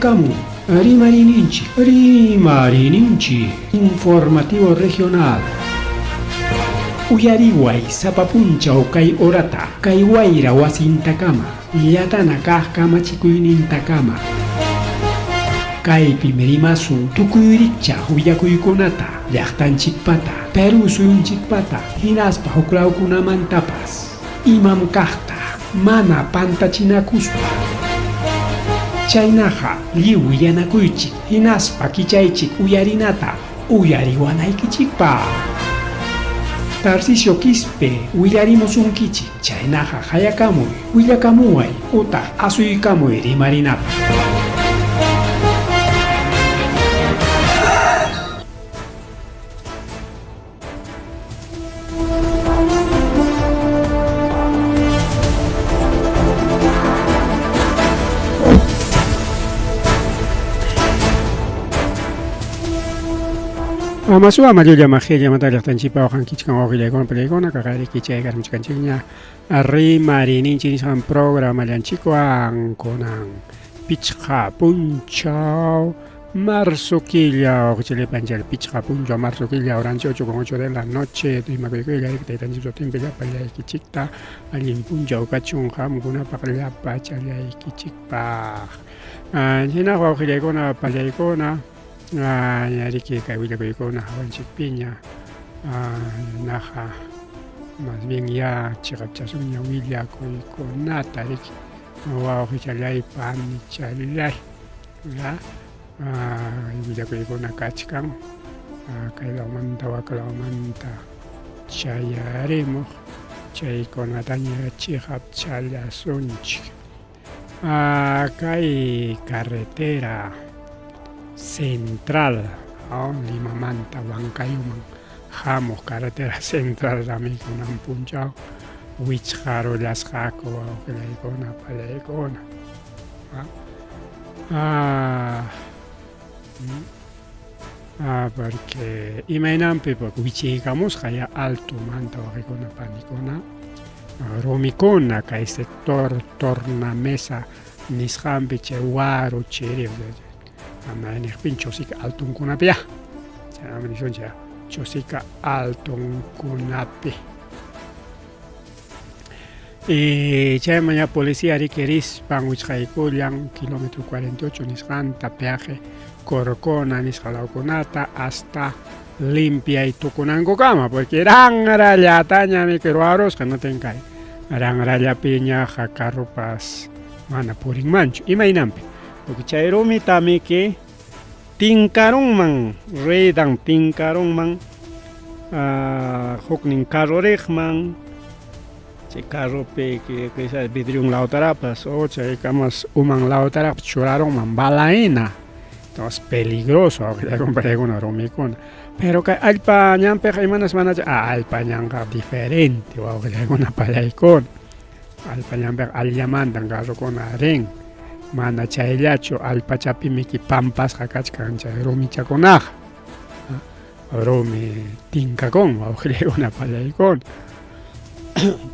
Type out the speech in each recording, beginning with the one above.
Hayakamu, Rimarininchi, Rimarininchi, informativo regional. Uyariway, sapapunchaw kay orata, kay wayra wasintakama, yatana kajkamachikuynintakama. Kay pimerimasun tukuyricha huyakuykunata, llaqtanchikpata, Peru suyunchikpata, hinaspa huklawkunamantapas, imam kajta, mana pantachinakuspa. Chaynaqa lliw yanakuychik, hinaspa kichaychik uyarinata, uyariwanaykichikpa. Tarcisio Quispe, willarimusunkichik, chaynaqa hayakamuy, willakamuway, utaq asuykamuy rimarinapa. Masua majulia magia matali tanchipa okan kichkan ogilegon pelegona kakari kichai garam chikanchinya rimari ninchi nisam programa lianchico anconan pichka punchao marzo quilla o chile panchal pichka puncho marzo quilla orange 8:08 de la noche y magoyquilla que tanchizo timbella para kichikta alin puncho kachun ham guna pakalla pachalia kichikpa jina ogilegona palegona Yariki Kawila Hawanchik Piña, Naja, más bien ya Chirapchasunya Willia Koikonata, Wow Hichalai Pan Chalai, Willia Koikona Kachkan, Kailamanta Wakalamanta Chayaremo, Chaikonatanya Chirapchala Sunch, Kai Carretera Central, Lima Manta, Huancayuman, Jamos, carretera central, también con un punchao, Huicharo, las Jaco, que la icona, para la icona. Porque imaginampe, porque Huichigamos, que haya alto manta, o icona, panicona, Romicona, que hay sector, tornamesa, Nishampe, Chehuaro, Chere, Amain chosika altun kunapia. Amen sonja chosika altun kunapi. Chayamaya policía requeris panguichaico yang kilómetro 48 nisqanta peaje Corcona nisqalauconata hasta limpia y tucunango cama porque rangraya taña mi queruaros que no tenga rangraya piña jacarropas mana puring mancho imaginampe. Porque chayromi tami que tinkarong man redang tinkarong man hokning karorek man che carro pe que sa vidrium lautarapas o chay kamas umang lautarap churarong man balaena entonces peligroso que compré con romicona pero que alpa ñampe jaimanas manas alpa ñanga diferente o que una palaicon alpa ñampe al llamandan carro con aren mana chayllacho alpachapi miki pampas hakachkan chay romi chakonaj romi tinkakon wawqilekuna pallaykuna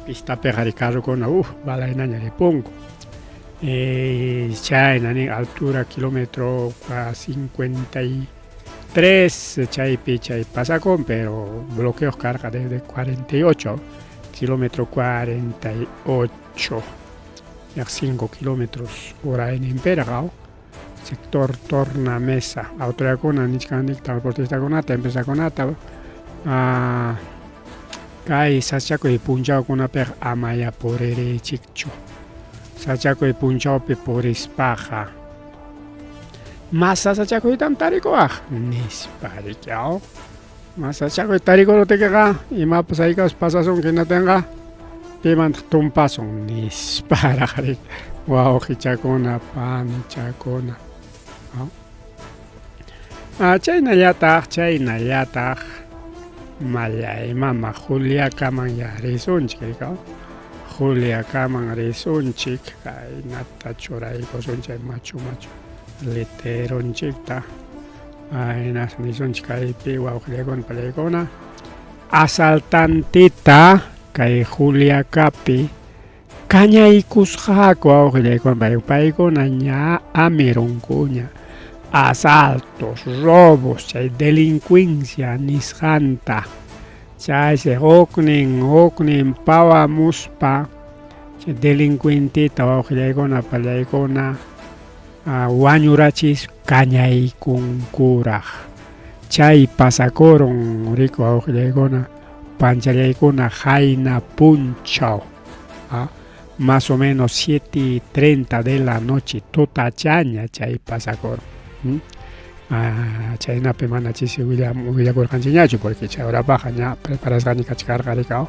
pistapi qarikarukuna balaynaña ripunku chaynani altura kilómetro 53 chaypi chay pasakon pero bloqueos carga desde 48 kilómetro 48 5 kilómetros hora en Imperagao, sector tornamesa, autoridad nichkanik transportista conata, empresa conata, kai sachaco y punchao con per amaya por ere chicho, sachaco y punchao pe por espaja, masa sachaco y tantarico nisparicao, masa sachaco y tarico no te queda, y más pues ahí que pasas que no tenga. Piman tumpason nis para hari wow hichakona pan chakona Chayna yataq malay mama Julia kaman ya risunchik Julia kaman risunchik kay nata churaykusunchik machu literonchikta aynas nisunchik kaypi wawqilakuna palaykuna asaltantita kay Julia kapi cañaykusqaku awqillaykuna paykuna ña amirunkuña asaltos, robos, chay delincuencia nisqanta chaysi huknin pawamuspa chay delincuentita wawqillaykuna pallaykuna wañurachis cañaykunkuraq chay pasakurun riku wawqillaykuna panchallaykuna hayna punchaw más o menos 7:30 de la noche tutachaña chay pasakurun chaynapi mana chisi willakurqanchikñachu porque chay horapaqa ña preparasqani kachkarqa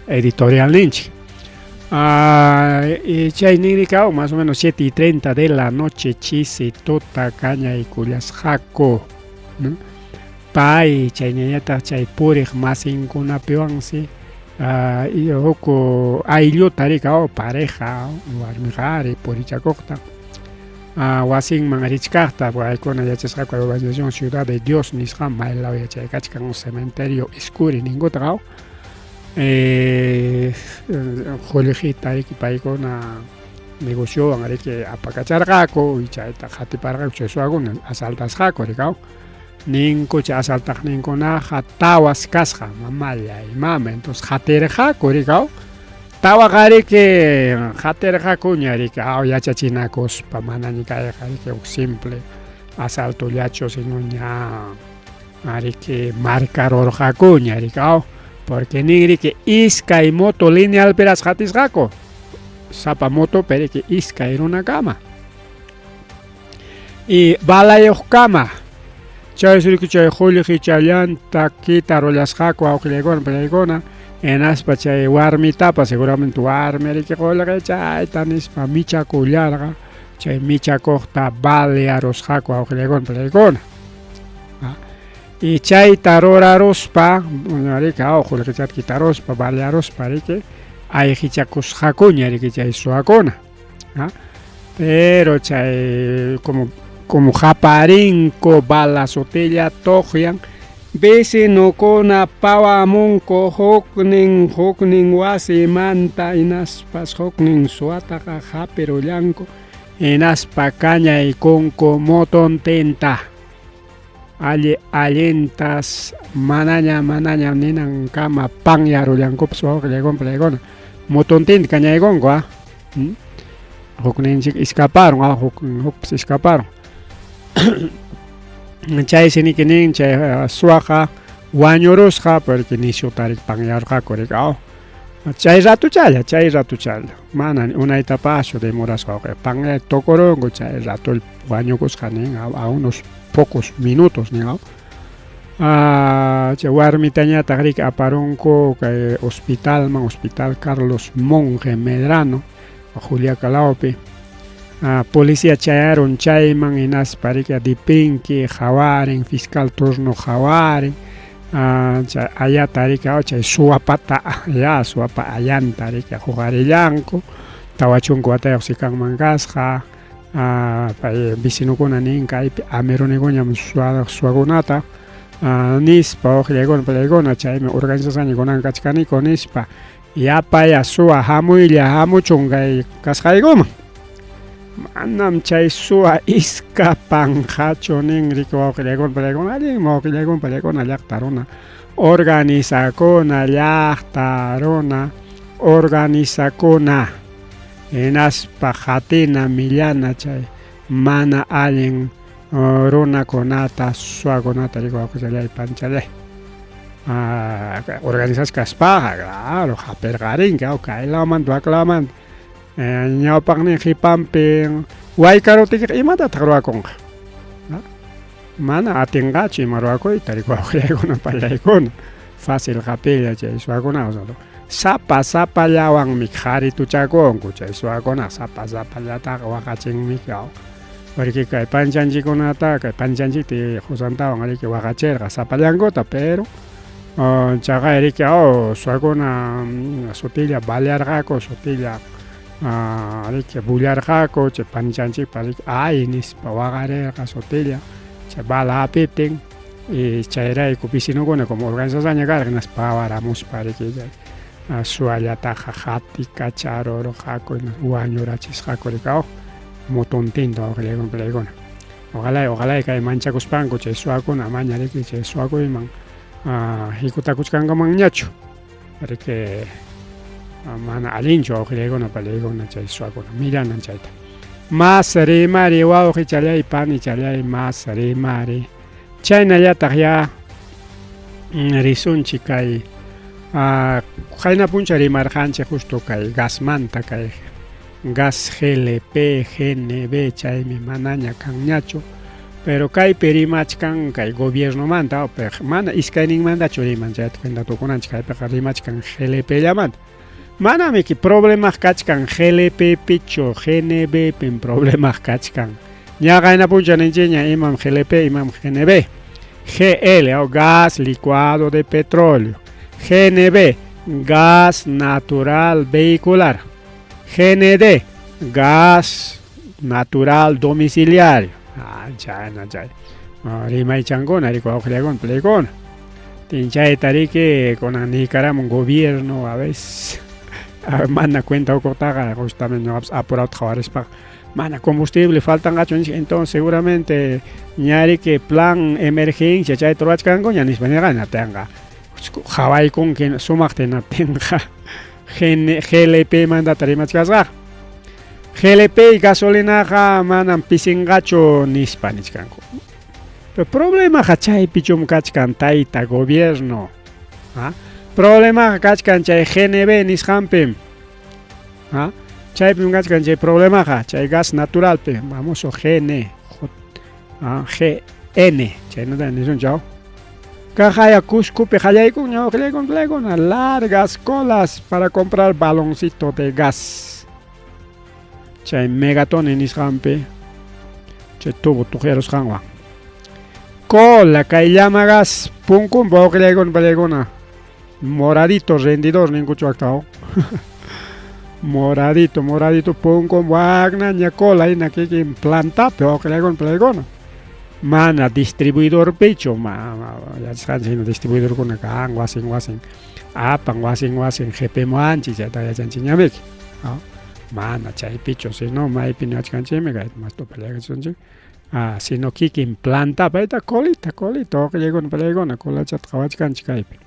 editorial ninchik chay ninrikaw más o menos 7:30 de la noche chisi tuta cañaykullasqaku pay chay ñañataq chay puriq masinkunapiwansi huk aylluta rikaw pareja warmiqa purichakuqta wasinman richkaqta paykuna yachasqaku urbanización Ciudad de Dios nisqa maylaw yachaykachkan cementerio Iscuri ninkutaqa Julijita paykuna negociowan riki apakacharqaku y chayta qatiparqaku chay suwakuna asaltasqaku rikaw ninku chay asaltaqninkunaqa tawas kasqa mamallay mama entonces qatirqaku rikaw tawaqa riki qatirqakuña riki yachachinakuspa manaña kayqa riki simple asaltollachu sino ña riki marcarurqakuña rikaw porque ninriki iskay moto linealpiras qatisqaku sapa moto periki iskay runakama y balayuqkama chaysiriki chay Juliji chay llanta kita rullasqaku awqillaykuna pallaykuna enaspa chay warmitapas seguramente warmi riki qullqi chayta nispa michakullarqa chay michakuqta balearusqaku awqillaykuna pallaykuna y chayta ruraruspa riki qullqichata kitaruspa balearuspa riki ayqichakusqakuña riki chay suwakuna pero chay como qaparinku balasotilla tuqyan vecinokuna pawamunku huknin wasimanta hinaspas huknin suwataqa hapirullanku hinaspa kañaykunku motontenta allintas manaña ninankama panyarullankupas wawqillaykuna motontinta kañaykunku hukninchik escaparon hukpas escaparon chaysiniki nin chay suwaqa wañurusqa porque nishutarik panyarqaku rikaw chay ratuchalla mana unaytapaschu demorasqa panyay tukurunku chay rato wañukusqa nin a unos pocos minutos nin chay warmitañataq riki aparunku kay hospital Carlos Monge Medrano Juliacalawpi policía chayaron chayman hinaspa riki dipinki hawarin fiscal turno hawarin allata riki chay suwapata allanta riki huqarillanku tawachunku watayuq sikanman kasqa vicinukuna nin kaypi amirunikuñam suwakunata nispa wawqillaykuna pallaykuna chaymi organizacionkunaqa kachkaniku nispa yapaya suwa hamuchun kay kasqaykuman manam chay suwa iskapanqachu nin riki wawqillaykuna pallaykuna allin wawqillaykuna pallaykuna llaqta runa organizakuna hinaspa qatina millana chay mana allin runakunata suwakunata riki wawqillay panchallay organizas kaspaqa claro hapirqarinki kaylamanta waklamanta ñawpaqnin qhipanpi waykarutiqa imatataq ruwakunqa mana atinqachu ima ruwakuyta riki wawqillaykuna pallaykuna fácil hapilla chay suwakunaqa sapallawanmi qharituchakunku chay suwakunaqa sapallataqa waqachinmiki porque kay panchanchikkunata kay panchanchikta qusantawan riki waqachirqa sapallankuta pero chaqay riki suwakuna sutilla balearqaku sutilla riki bullarqaku chay panchanchikpa riki nispa waqarirqa sutilla chay bala hapiptin y chayrayku vicinukuna como organizacionña karqa hinaspa pawaramuspa riki suallataqa hatika charoro hakuna wañurachis hakurikao motontinto awqillaykunpalaykuna ojalá kay manchakuspanku chay suwakuna mañariki chay suwakuyman hikutakuchkankamanñachu porque mana allinchu awqillaykunapalaykuna chay suwakuna miranan chayta mas rimari wawqi challay mas rimari chaynallataq ya risunchik kay qayna puncha rimarqanchik justo kay gasmanta kay gas GLP, GNB chaymi manaña kanñachu pero kaypi rimachkan kay gobierno manta mana iskayninmantachu riman chayta cuenta tukunanchik kaypiqa rimachkan GLP llamanta manami ki problemas kachkan GLP pichu GNB pin problemas kachkan ña qayna puncha ninchiña imam GLP imam GNB GL o gas licuado de petróleo GNB gas natural vehicular GND gas natural domiciliario chayna chay rimaychankuna rikuwawqllaykuna tinchay tariki kunan Nicaragua gobierno a veces mana cuenta uqtaqa justamente apurado qawarishpa mana combustible faltan gachunchik entonces seguramente ñariki plan emergencia chay turachkanku ña nispañaqa tenga hawaykun sumaqtina tenga GLP manda tarimachkasqa GLP y gasolinaqa manan pisingachu nispa nichkanku pero problema chaypi chum kachkan tayta gobierno problema kachkan chay GNB nisqanpi chaypi kachkan chay problema chay gas naturalpi vamos GN chaynata nisunchaw Cajaya Cuscupe Jayaykun ñawqillaykunpalaykuna largas colas para comprar baloncito de gas chay megatoni nisqanpi chay tubo tuqyarusqanwan cola kay llama gas punkunpi wawqillaykunpalaykuna moradito rendidor ninkuchu aktaw moradito punkun waqna ña cola hina kikin plantapi wawqillaykunpalaykuna mana distribuidor pichu yachasqanchik distribuidor kuna kan wasin apan wasin GPmuanchik chayta yachanchik ñamiki mana chay pichu sino maypi ñachkanchikmi kay mas tupallakachunchik sino kikin planta payta colita wawqillaykunapalaykuna colachata qhawachkanchik kaypi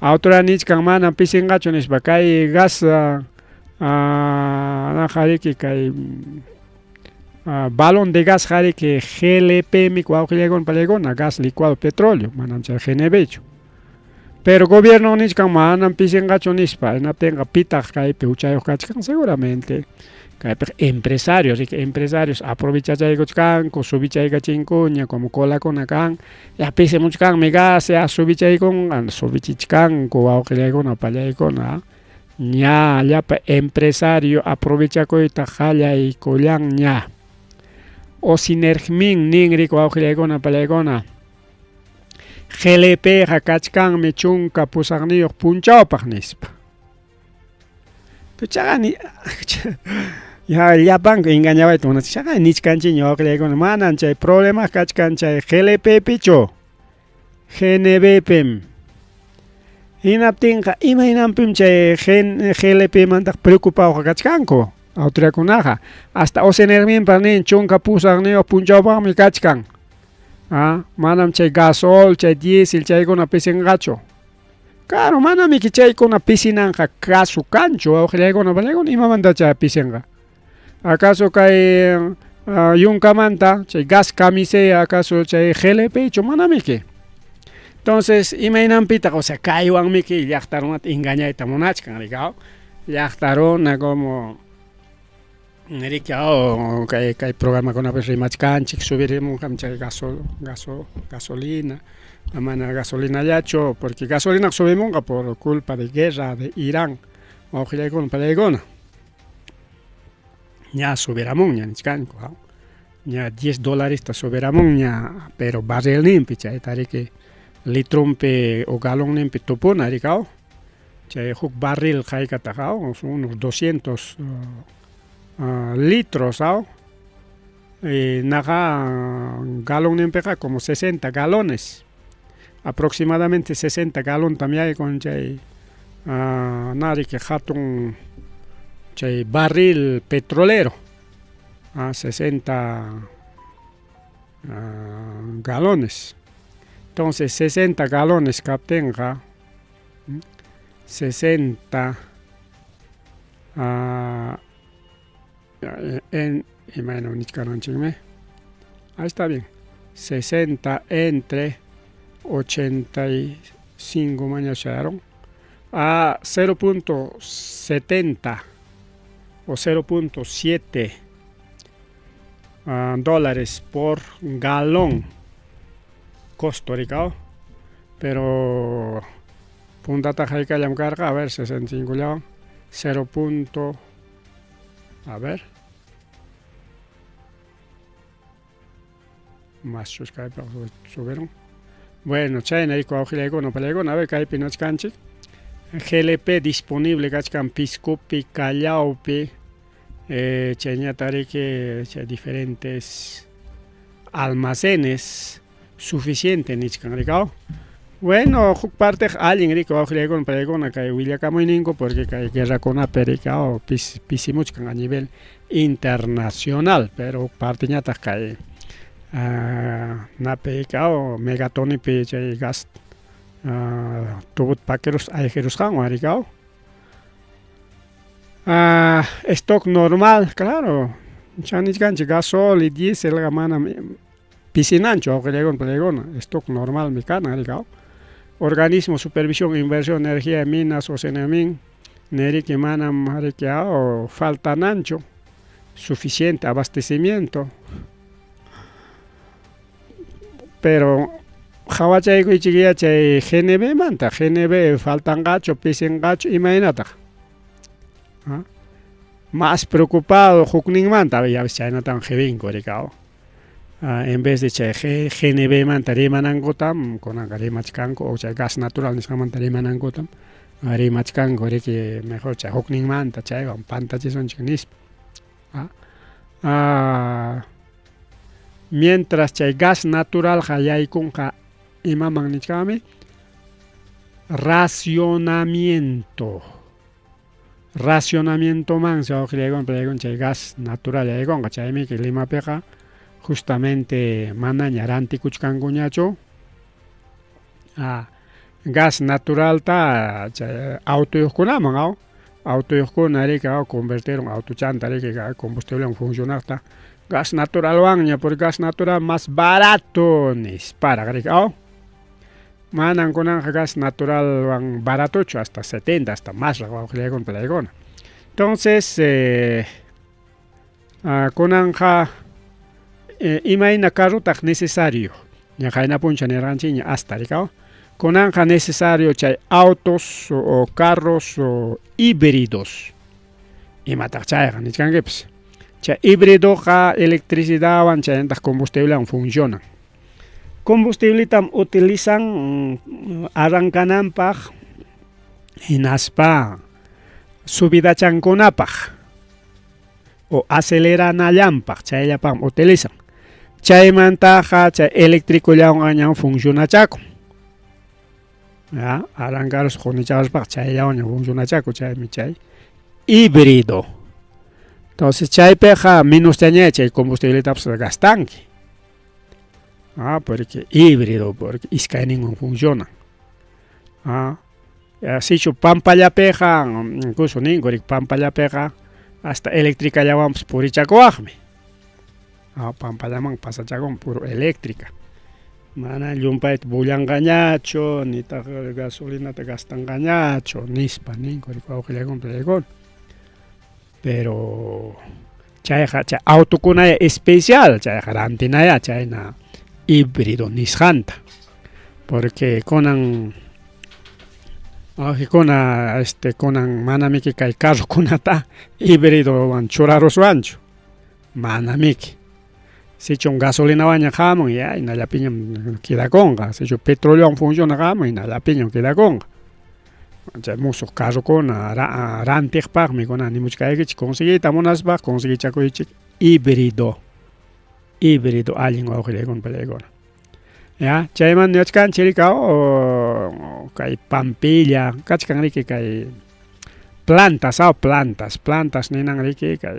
autora nichkan mana pisingachu nispa kay gas qariki kay balón de gas que GLP mi wawqillaykunpalaykuna gas licuado petróleo manam chay GNBchu pero gobierno nichkan manam pisingachu nispa hinaptinqa pitaq kaypi uchayuq kachkan seguramente kaypi empresarios aprovechachaykuchkanku subichaykachinkuña como colakuna kan ya pisimuchkanmi gas ya subichichkanku wawqillaykunapalaykuna ña llapa empresario aprovechakuyta qallaykullan ña o sinergmin ninrik wawqillaykunapalaykuna GLP kachkanmi chunka pusaqniyuq punchawpaq nispa chaqa ya llapanku engañawayta munachik chaqa nichkanchikña wawqillaykuna manan chay problema kachkan chay GLP pichu GNBpim hinaptinqa imaynanpim chay GLP mantaq preocupado kachkanku autoridadkunaqa hasta Ocenerminpa nin chunka pusaqniyuq punchawpaqmi kachkan manam chay gasol chay diésel chaykuna pisinqachu claro manami chaykuna pisinanqa caso kanchu wawqillaykunapalaykuna imamantacha pisinqa acaso kay yunkamanta chay gas camisea acaso chay GLPchu manamiki entonces imaynanpitaq o sea kaywanmiki llaqtarunata engañayta munachkan rikaw llaqtaruna como kay programakunapi rimachkanchik subirimunqam chay gasolina mana gasolinallachu porque gasolina subimunqa por culpa de guerra de Irán wawqillaykunapalaykuna ña subiramunña nichkanku ña $10 subiramunña pero barrilninpi chay tariki litrumpi o galonninpi tupuna rikaw chay huk barril qaykataqa unos 200 litros naqa galonninpiqa como 60 galones aproximadamente 60 galón también con chay nari que hatun chay barril petrolero 60 galones. Entonces 60 galones captenga 60 ahí está bien, 60 entre 85 mañacharon a 0.70 o 0.7 dólares por galón costo ricao, pero puntata jaicayam carga a ver 65 ya 0. A ver más subieron. Bueno, China y Coahuila no pelegón, a ver qué hay pinoch canchi. GLP disponible cachcan Piscopi, Callaupi, Cheñatari que diferentes almacenes suficientes nichkan ricao. Bueno, parte alguien rico Coahuila con pelegón acá William Camoiningo porque hay guerra con Apericao pisimuchkan a nivel internacional, pero parte ñatas cae Napecao megatoni pe gas tubut paqueros ajeros janguaricao. Stock normal, claro. Chanich ganche gasol y diesel gamana piscinancho que llegó en stock normal mecana ricao. Organismo supervisión inversión energía minas o senemin neri que manam o falta nancho suficiente abastecimiento. Pero Hawachay chiquilla chay GNB manta, GNB faltan gacho, pisen gacho, imagínate. Más preocupado, Hukning manta, ya ves chayna tan jebin coricao. En vez de chay GNB manta rimanangotam, con agarimachkanko, o chay gas natural ni manta rimanangotam, arimachkanko que mejor chay Hukning manta, chay con pantaches son chignis. Mientras chay gas natural hayay kunja imaman nichkami racionamiento man se ojegon chay gas natural yaykon chaymi que Lima peja justamente mana ñaranti kuchkanguñacho gas natural ta auto yuskunaman auto yuskunari ka convertieron auto chantari que combustible en funcionar ta gas natural wangnya por gas natural más barato nis para gricao. Manan con gas natural wang barato hasta 70 hasta más con pelegona. Entonces con anja imagina carro tak necesario. Ya jaina puncha ni ranchiña hasta ricao. Con anja necesario chay autos o carros o híbridos. Y matar chay ni changips. Cha híbrido ja electricidad van cha combustible funciona. Combustible tam utilizan arrancananpaj hinaspa subida chanconapaj o aceleranallanpaj chayllapam utilizan. Chaymantaja cha eléctrico llawan funciona chaco. Ya arrancaros jonichawspaj chayllawan funciona chaco chaymi chay híbrido. Entonces chay peja menos teñe chay combustible taps gastanque. Porque híbrido, porque iskay ningún funciona. Si chu pampalla peja, incluso ningurik pampalla peja, hasta eléctrica ya vamos purichacoajme. Pampallaman pasa chacón puro eléctrica. Mana yumpait bullan gañacho, ni ta gasolina te gastan gañacho, nispa ningurik con. Pero chay auto kuna especial chay garantina chay na híbrido nishanta porque conan conan manamiki kay carro kunata híbrido wan churaros wancho manamiki si chon gasolina waña jamon ya ina la piñam queda conga si chon petróleo funciona jamon ina la piñam queda conga. Muchos casos con rantig pag mi con ni mucho que conseguí tamonas ba conseguí chacoichi híbrido alguien o con pelegona. ya chayman ñachkan chirikao kay Pampilla kachkan riki kay plantas ninan riki kay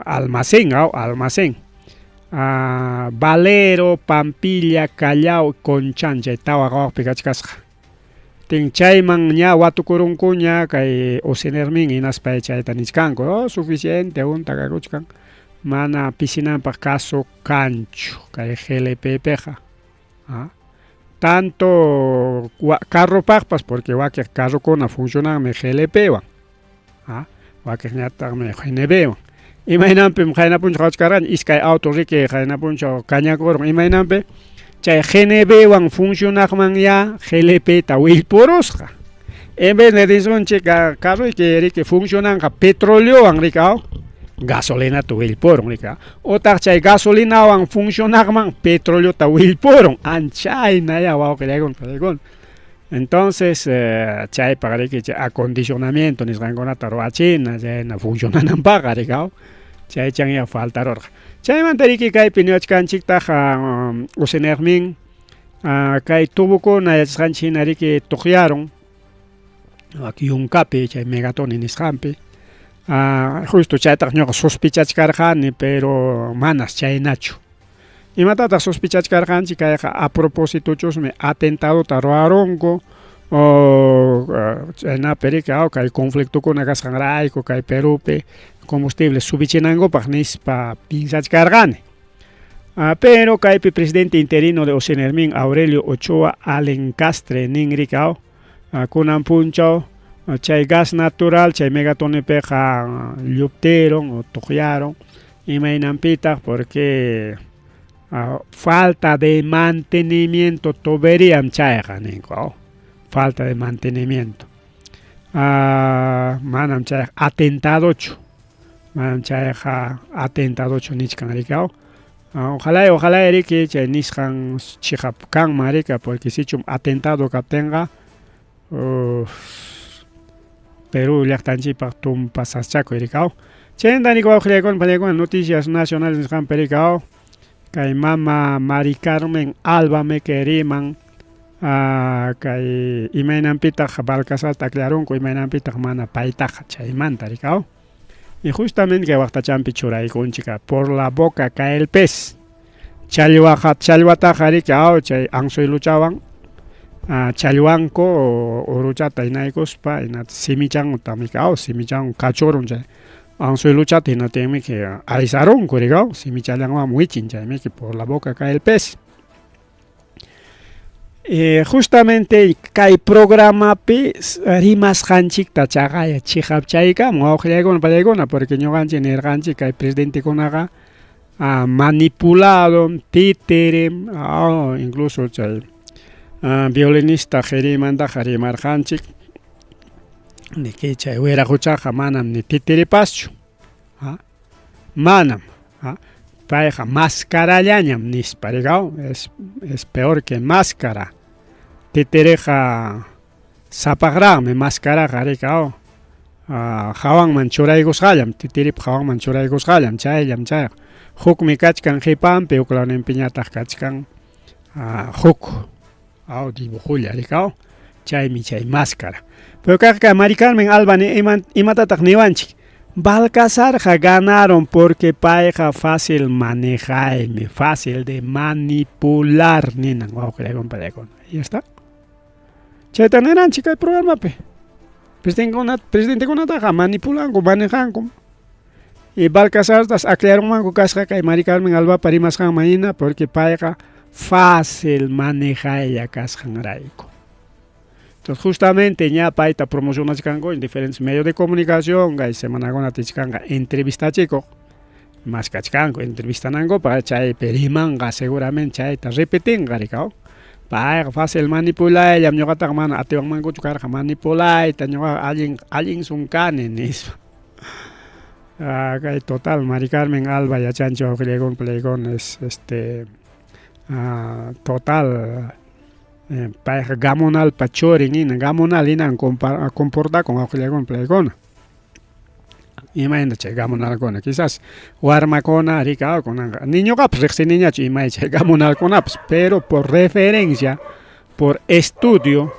almacén Valero, Pampilla, Callao, Conchancha tawa kawpi kachkasqa tin chayman ña watukurunkuña kay Ocenermin inaspay chayta niskanku suficiente takakuchkan mana pisinanpaq caso kanchu kay GLP peja tanto carropaqpas porque wakiq carrokuna funcionanmi GLP wan wakiq ñataqmi GNB wan imaynanpim qaynapunchu qachkarqan iskay auto riki qaynapunchu kañakurun imaynanpi chay GNB wan funcionaqman ya GLP ta willpurusqa en vez de risunchik carroyki riki funcionanqa petroleowan rikaw gasolina tu willpurun rika otaq chay gasolinawan funcionaqman petróleo ta willpurun anchayna ya wawqillaykun entonces chaypaq riki chay acondicionamiento nisqankunata ruwachina chayna funcionananpaqqa rikaw chaychan ya faltarurqa chaymanta riki kaypi ñuchkanchiktaqa Ocenermin kay tubukuna yachasqanchik riki tuqyarun yunkapi chay megatoni nisqanpi justo chaytaq ñuqa sospechachkarqani pero manas chaynachu imatataq sospechachkarqanchik kayqa a propósitochusmi atentadota ruwarunku chaynapi riki kay conflictukuna kasqanrayku kay Perupi combustible subichinankupak nispa pinsachkarqani pero kaypi presidente interino de Ocenermin Aurelio Ochoa Alencastre nin rikaw kunan punchaw chay gas natural chay megatonipeqa llupteron o tuqyaron imaynanpitaq porque falta de mantenimiento toberiam chayqa ninku falta de mantenimiento manam chay atentadochu nichkan rikaw ojalá riki chay nisqan chiqap kanman rika porque sichum atentado kaptinqa Perú llaqtanchikpaq tumpasaschakuy rikaw chayta nik wawqillaykuna noticias nacionales nisqanpi rikaw kay mama Mari Carmen Alba Mequeriman kay imaynanpitaq Balcasarta aklarunku imaynanpitaq mana paytaqa chaymanta rikaw y justamente kay waqtachanpi churaykunchik por la boca cae el pez challwataqa rikaw chay anzueluchawan challwanko uruchata hinaykuspa simichanta rikaw simichan kachurun chay anzueluchata hinatinmi aysarunku rikaw simichallanwan wichin chaymi por la boca cae el pez justamente kay programapi rimasqanchikta chaqaya chiqapchaykamun wawqillaykuna pallaykuna porque ñuqanchik nirqanchik kay presidentekunaqa manipulado títere incluso chay violinista qherimantaqa rimarqanchik niki chay wiraquchaqa manam ni titiripaschu manam payqa mascarallañam nispa rikaw es peor que máscara titiriqa sapaqraqmi mascaraqa rikaw hawanman churaykusqallam titiripa hawanman churaykusqallam chayllam chay hukmi kachkan qhipanpi uklawninpi ñataq kachkan huk dibujulla rikaw chaymi chay máscara pero kayqa Mari Carmen Alba imatataq niwanchik Balcasarqa ganaron porque payqa fácil manejaymi fácil de manipular ninan wawqillaykuna pallaykuna ya está chayta niranchik kay programapi presidentekunataqa manipulanku manejanku y Balcasartas aclarunmanku kasqa kay Mari Carmen Albapa rimasqanman hina porque payqa fácil manejaya kasqanrayku entonces justamente ña payta promocionachkanku en diferentes medios de comunicación kay semanakunata ichkanqa entrevistachikuq mas kachkanku entrevistananku para chaypi rimanqa seguramente chayta repetinqa rikaw payqa fácil manipulaylla ñuqataqa mana atiwanmankuchu karqa manipulayta ñuqa allin sunkani nispa kay total Mari Carmen Alba yachanchik wawqillaykuna pallaykuna es total payqa gamunalpa churin hina gamunal hinan comporta con wawqillaykuna pallaykuna imayna chay gamunalkuna quizás warmakuna rikao kunanqa niñoqapas riqsiniñachu imay chay gamunalkunapas pero por referencia por estudio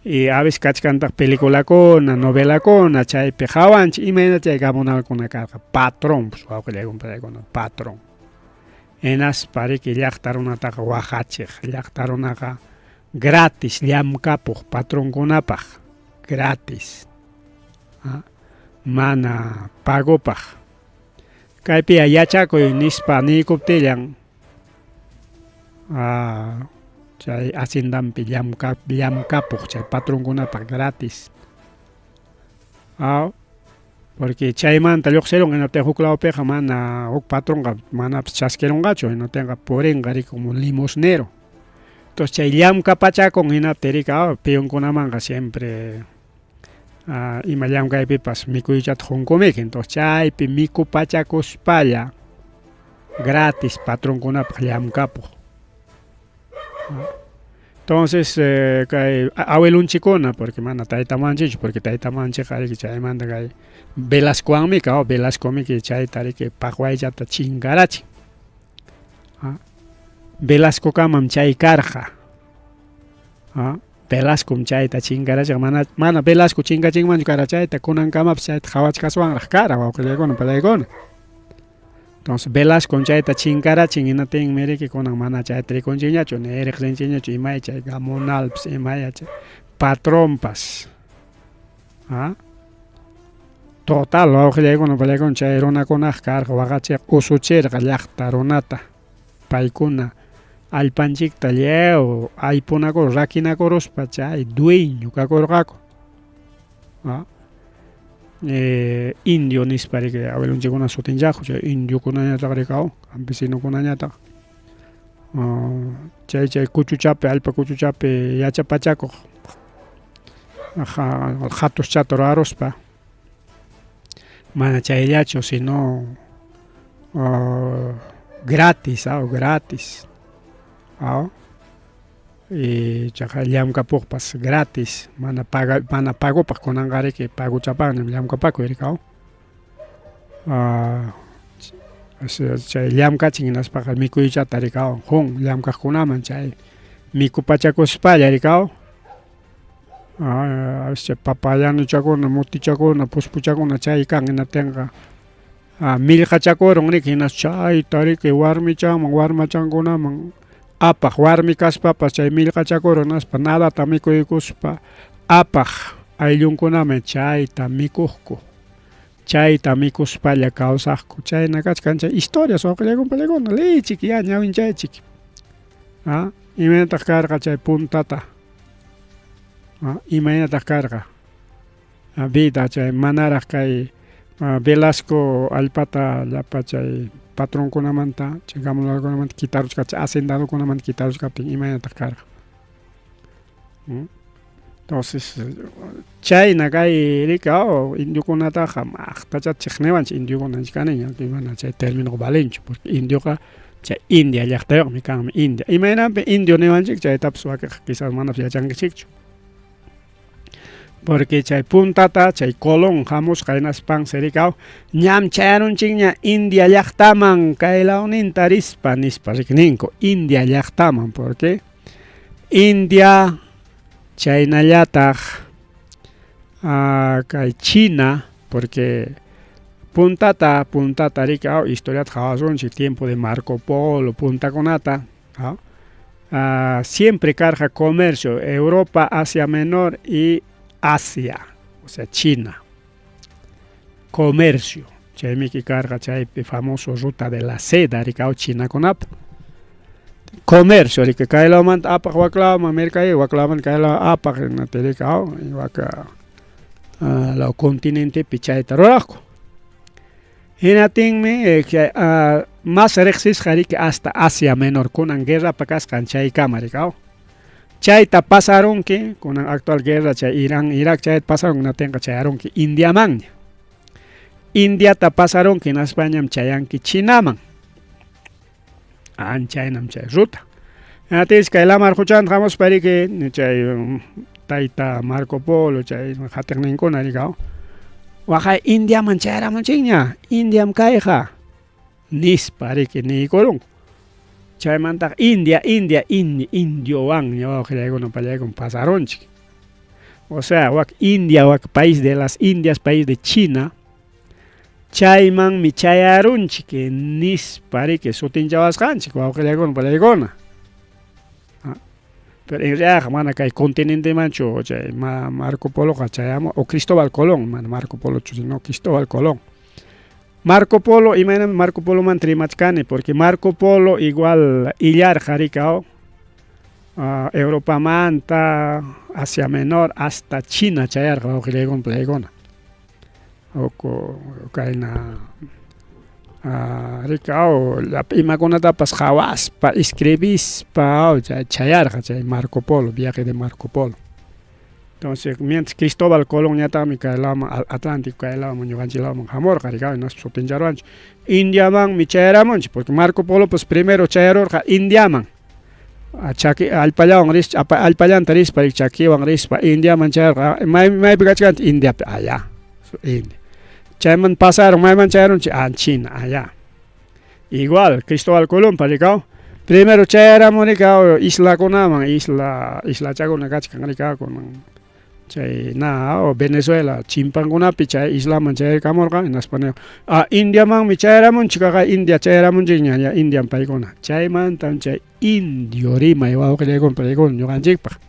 y a veces kachkantaq peliculakuna novelakuna chaypi hawanchik imayna chay gamunalkuna karqa patrón wawqillaykunparaykuna patrón enas pariki llaqta runataqa wajachiq llaqta runaqa gratis llamkapuq patronkunapaq gratis mana pagopaq kaypi yachakuy nispa niykuptillan chay haciendampi llamkapuq chay patronkunapaq gratis porque chaymanta lluqsirun hinaptin huk lawpiqa mana huk patronqa manapas chasquirunqachu hinaptinqa purinqa como limosnero entonces chay llamkapachakun hinaptin rika peonkunamanqa siempre ima llamkaypipas mikuychata qunkumiki entonces chaypi mikupachakuspalla gratis patronkunapaq llamkapuq entonces kay awilunchikuna porque mana taytamanchichu porque taytamanchiqa riki chaymanta kay Velascowanmi Velascomi chayta riki paqwayllata chinkarachin Velasco kamam chay karqa Velascom chayta chinkarachik mana Velasco chinkachinmanchu kara chayta kunankamapas chayta qhawachkaswanraq kara wawqillaykuna palaykuna entonces Velasco chayta chinkarachin hinatinmi riki kunan mana chayta rikunchikñachu ni riqsinchikñachu imay chay gamunalpas imay chay patronpas total wawqillaykuna palaykuna chay runakunaqa karqa waqachiq usuchirqa llaqta runata paykuna allpanchikta llew aypunakur rakinakuruspa chay dueño kakurqaku indio nispa riki awilunchikuna sutinllaqku chay indiokunañataq rikaw campesinokunañataq chay kuchuchapi allpa kuchuchapi yachapachakuq qhatushchata ruraruspa mana chayllachu sino gratis gratis y chaqa llamkapuqpas gratis mana pagopaq kunanqa riki paguchapaqñam llamkapakuy rikaw chay llamkachin hinaspaqa mikuychata rikawan llamkaqkunaman chay mikupachakuspalla rikaw papayanuchakuna mutichakuna puspuchakuna chay kan hinaptinqa millqachakurun riki hinas chayta riki warmachankunaman apaq warmi kaspapas chay millqachakurun naspa nadata mikuykuspa apaq ayllunkunaman chayta mikuqku chayta mikuspalla kawsaqku chayna kachkan chay historias wawqillaykunpalaykuna liychik ñawinchaychik imaynataq karqa chay puntata imaynataq karqa vida chay manaraq kay Velasco allpata llapa chay patronkunamanta chay gamunalkunamanta kitaruchka chay hacendadokunamanta kitaruchkaptin imaynataq karqa entonces chayna kay rika indiokunataqa maqtachata chiqniwanchik indiokunanchik kaniña mana chay términoqa valenchu porque indioqa chay India llaqtayuqmi kanmi India imaynapi indio niwanchik chaytapas wakiqa quizás manapas yachankichikchu porque chay puntata chay Colón hamusqa hinaspansi rikaw ñam chayarunchikña India llaqtaman kaylawninta rispa nispa riqninku India llaqtaman porque India chaynallataq kay China porque puntata rikaw historiata hawasunchik tiempo de Marco Polo puntakunata siempre karqa comercio Europa, Asia Menor y Asia, o sea China comercio chaymiki karqa chaypi famoso ruta de la seda rikaw chinakunapa comercio rika kaylawmanta apaq waklawaman mercader waklawaman kaylaw apaq hinata rikaw waka law continentepi chayta ruraqku hinatinmi mas riqsisqa riki hasta Asia Menor kunan guerrapa kasqan chaykama rikaw chayta pasarunki kunan actual guerra chay Irán Irak chayta pasarunki natinqa chayarunki Indiamanña Indiata pasarunki hinaspañam chayanki Chinaman chaynam chay ruta hinatis kay lamar huchanta hamuspa riki chay tayta Marco Polo chay hatiqninkuna rikaw waqa Indiaman chayaramunchikña Indiam kayqa nispa riki niykurun chaymanta indiowan wawqiykuna pallaykuna pasarunchik. O sea, wak India, wak país de las Indias, país de China, chaymanmi chayarunchik nispa riki sutinchawasqanchik wawqiykuna pallaykuna. Pero en realidad mana kay continente manchu chay Marco Polo chayamo o Cristóbal Colón, mana Marco Polo sino Cristóbal Colón. Marco Polo imagínate Marco Polo man trimachkani porque Marco Polo igual illar jarikao Europa manta Asia Menor hasta China chayar wawqiykuna pallaykuna. Oko kayna rikao imakunatapas hawaspa escribispa chayarqa chay Marco Polo, viaje de Marco Polo. Entonces, mientras Cristóbal Colón ñatami kay lama Atlántico kay lama ñuqanchik laman hamurqa rikao naspa sutincharuanchik Indiamanmi chayaramunchik porque Marco Polo pues primero chayarurqa Indiaman allpallawan rispa allpallanta rispa chakiwan rispa Indiaman chayarqa maypi kachkanchik Indiapi allá India. Chayman pasaron, mayman chayaron China, allá. Igual, Cristóbal Colón, paricao. Primero chayaramun rikao islakunaman, isla chakuna kachkan rikao kunan chay o Venezuela, chimpankunapi chay islaman chayarkamurqa hinaspa Indiamanmi chayaramunchik India chayaramunchikña ya Indian paykuna. Chaymantam chay indio rimay wawqiykuna pallaykuna ñuqanchikpaq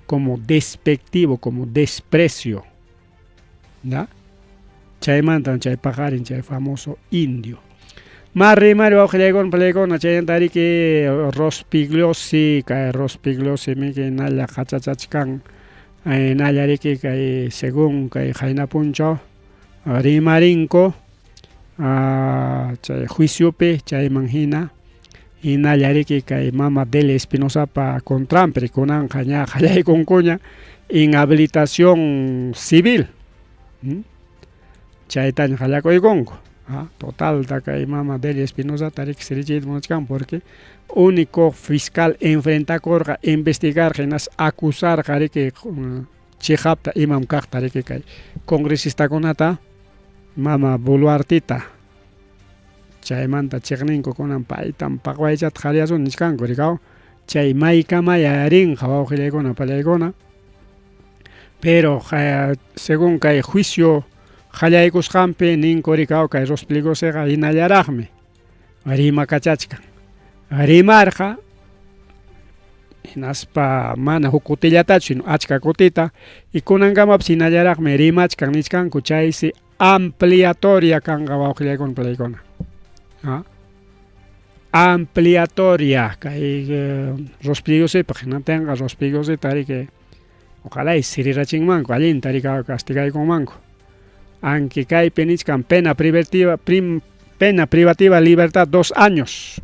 como despectivo, como desprecio. ¿Ya? Chaymantam chay pajarin chay famoso indio. Rimari wawqiykuna pallaykuna chaymanta riki Rospigliosi, kay Rospigliosi miki nalla qachachachkan nalla riki kay según kay qayna punchaw rimarinko chay juiciopi chayman hina nalla riki kay mama Delia Espinosapa contrampri kunanqa ña qallaykunkuña inhabilitación civil. Chaytaña qallakuykunku total kay mama Delia Espinosa tarik sirichit munachkan porque único fiscal enfrentakurqa investigarqa hinas acusarqa riki chijapta imam kaqta riki kay congresista mama Boluartita chaymanta chiqninku kunan paytan paqwaychata qhariyasun nishkanku rikao chay maykamaya rinqa wawqiykuna pallaykuna pero según kay juicio qallaykusqanpi ninku rikao kay Rospigliossiqa hinallaraqmi rima kachachkan rimarqa hinaspa mana huk kutillatachu sino achka kutita y kunankamapas hinallaraqmi rimachkan nishkanku chaysi ampliatoria kanqa wawqiykuna pallaykuna ampliatoria kay Rospigliosipaq hinatinqa Rospigliosita riki ojalá sirirachinmanku allinta rikao castigaykunmanku aunque kaypi nishkan pena privativa libertad 2 años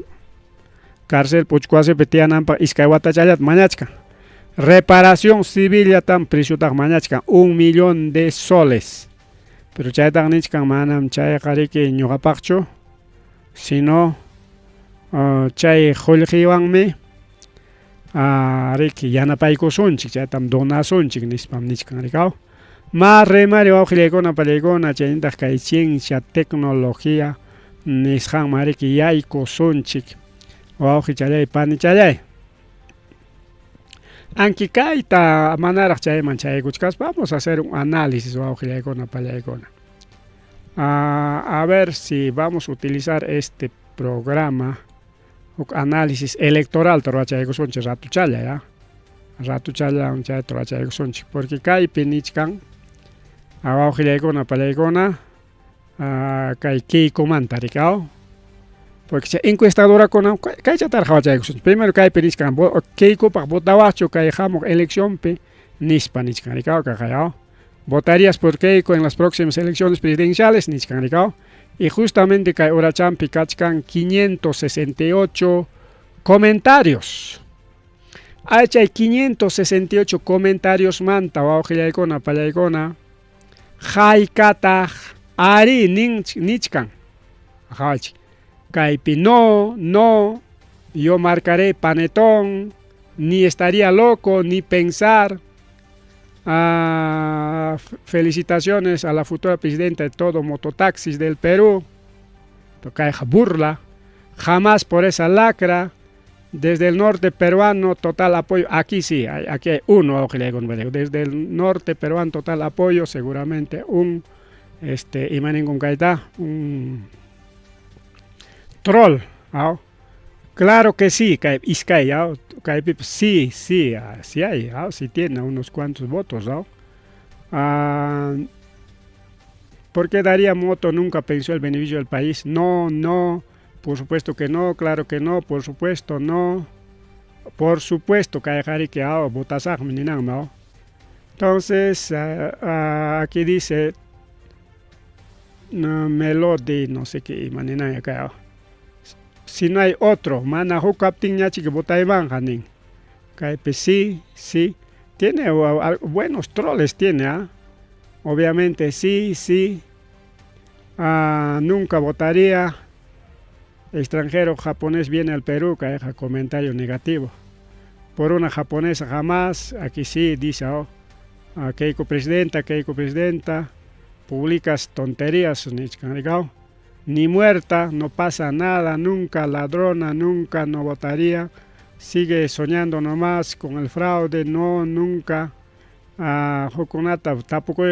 cárcel puchkuwasipi tiyananpaq iskay watachallata mañachkan reparación civil tan preciotaq mañachkan 1 millón de soles pero chaytaq nishkan manam chayqa riki ñuqapaqchu sino chay qullqiwanmi riki yanapaykusunchik chaytam donasunchik nispam nishkan rikao rimari wawqiykuna pallaykuna chaynintaq kay ciencia tecnología nisqanman riki yaykusunchik wawqi challay pani challay aunque kayta manaraq chayman chaykuchkaspa vamos a hacer un análisis wawqiykuna pallaykuna a ver si vamos a utilizar este programa análisis electoral torwachaykusunchik ratu challay ratu challawan chay torwachaykusunchik porque kaypi nishkan wawqiykuna pallaykuna kay kaykumanta rikao porque chay encuestadora kaychatarqa wachaykusunchik primero kaypi nishkan kaykupaq votawaqchu kay hamuq eleccionpi nispa nishkan rikao kaqayaw votarías por Keiko en las próximas elecciones presidenciales nishkan rikao y justamente kay urachampi kachkan 568 comentarios chay 568 comentarios manta wawqiykuna pallaykuna haykataq ari nichkan kaypi no yo marcaré panetón ni estaría loco ni pensar felicitaciones a la futura presidenta de todo mototaxis del Perú. Toca burla. Jamás por esa lacra. Desde el norte peruano, total apoyo. Aquí sí, aquí hay uno. Desde el norte peruano, total apoyo. Seguramente un un troll. ¿No? Claro que sí, sí, sí, sí hay, sí tiene unos cuantos votos. ¿No? ¿Por qué Daría Moto nunca pensó el beneficio del país? No, no, por supuesto que no, claro que no, por supuesto no. Por supuesto que hay que votar. Entonces, aquí dice Melody, no sé qué, manera. Si no hay otro, mana hukaptin yachi que votar Iván, sí, sí, tiene buenos troles, tiene, obviamente sí, sí. Nunca votaría. Extranjero japonés viene al Perú, que hay comentario negativo. Por una japonesa jamás, aquí sí dice, Keiko presidenta, publicas tonterías, ni muerta, no pasa nada, nunca ladrona, nunca no votaría, sigue soñando nomás con el fraude, no, nunca. Jokunata tampoco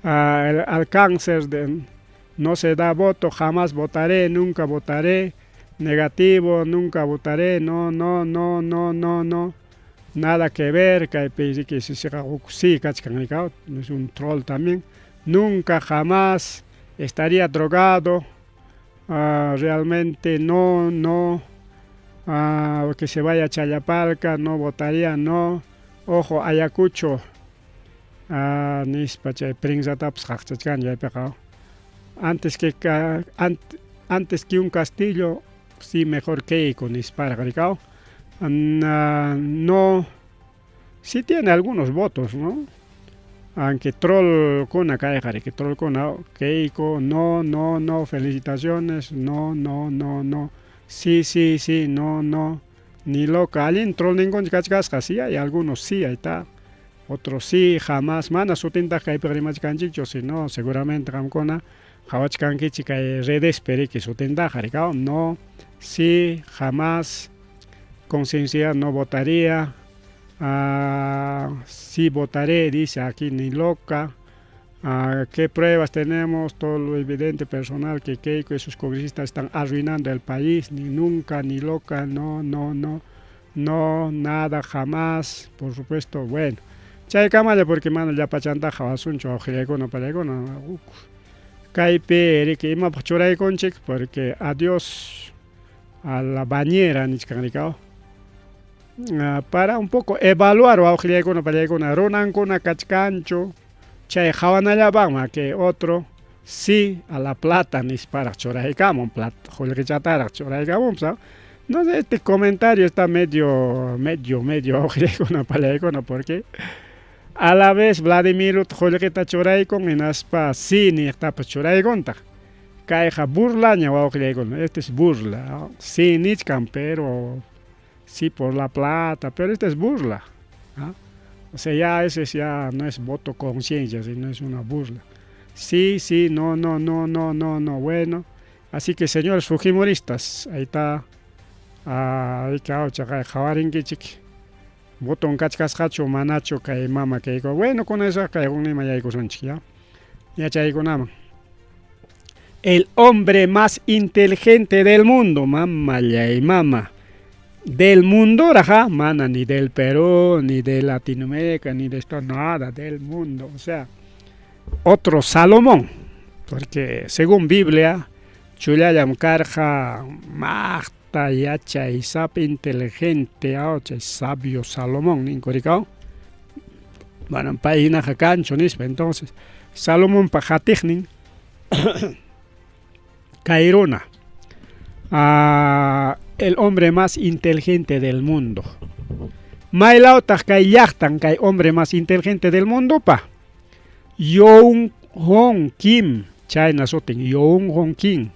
al cáncer no se da voto, jamás votaré, nunca votaré, negativo, nunca votaré, no, no, no, no, no, no, nada que ver, sí, es un troll también, nunca, jamás estaría drogado, realmente no, no, que se vaya a Chayapalca, no votaría, no, ojo, Ayacucho, antes que un castillo, sí, mejor Keiko, no, sí tiene algunos votos, ¿no? Aunque troll con que troll con Keiko, no, no, no, felicitaciones, no, no, no, no, sí, sí, sí, no, no, ni loca, alguien troll ningún cachcasca, sí, hay algunos, sí, ahí está, otros sí, jamás, mana, su tinta que hay problemas canchichos, si no, seguramente, Ramcona, Hawachkankichi que redes peri que su tinta, no, sí, jamás, conciencia, no votaría. Sí votaré, dice aquí, ni loca. ¿Qué pruebas tenemos? Todo lo evidente personal que Keiko y sus congresistas están arruinando el país, ni nunca, ni loca, no, no, no, no, nada, jamás, por supuesto, bueno. Chay camaya porque mano ya pachanta jawasuncho, ojilecono, palecono, Caipe, Eric, ima pachuray conchik, porque adiós a la bañera, ni chicanicao. Para un poco evaluar o auxiliar para una ronan con una cachcancho chay jawanaya bama que otro sí a la plata ni para choraicamo plata joder chatara choraicamo no sé, este comentario está medio auxiliar para porque a la vez Vladimir joder está choraicon en aspa sí ni está para choraiconta caeja burla ni auxiliar este es burla sí ni campero. Sí, por la plata, pero esta es burla. O sea, ya ese ya no es voto conciencia, sino es una burla. Sí, sí, no, no, no, no, no, no, bueno. Así que, señores fujimoristas, ahí está. Ahí está, voto un cachcascacho, manacho, que mama, que digo, bueno, con eso, que un nima ya digo, son chiquilla. Ya digo, nada. El hombre más inteligente del mundo, mamá, ya y mamá. Del mundo, mana, ni del Perú, ni de Latinoamérica, ni de esto, nada, del mundo. O sea, otro Salomón, porque según Biblia, Chulayam Karja, Magta, Yacha, y Sap inteligente, sabio Salomón, ¿ni coricao? Bueno, página jacancho, entonces, Salomón Pajatijnin, Cairuna. El hombre más inteligente del mundo. Mailautas kai yachtan kai hombre más inteligente del mundo pa. Young Hong Kim, China Sotin, Young Hong Kim.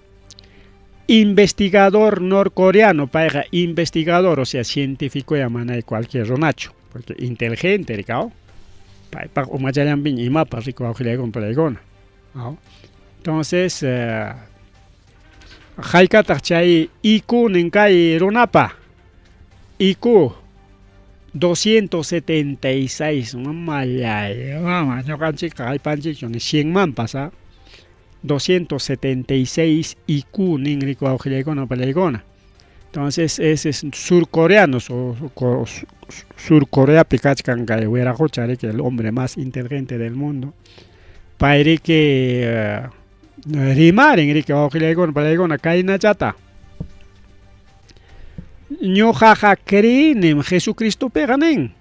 Investigador norcoreano, para investigador, o sea, científico llaman a cualquier ronacho, porque inteligente, ¿no? Paipak umachayan pin imapa rico auxilegon palaigona. Entonces, haykataq chay IQ ninkay runapa. IQ 276 mamayay mama ñuqanchik haypanchikchu ni 100 man pasa 276 IQ nin rico auxilegon palaigona. Entonces, ese es surcoreanos o Surcorea Picachcan Guerajochare, que el hombre más inteligente del mundo. Para que rimar en Rique Ojilegon, Palaigona, Kaina Chata. Ñojaja creen Jesucristo peganen.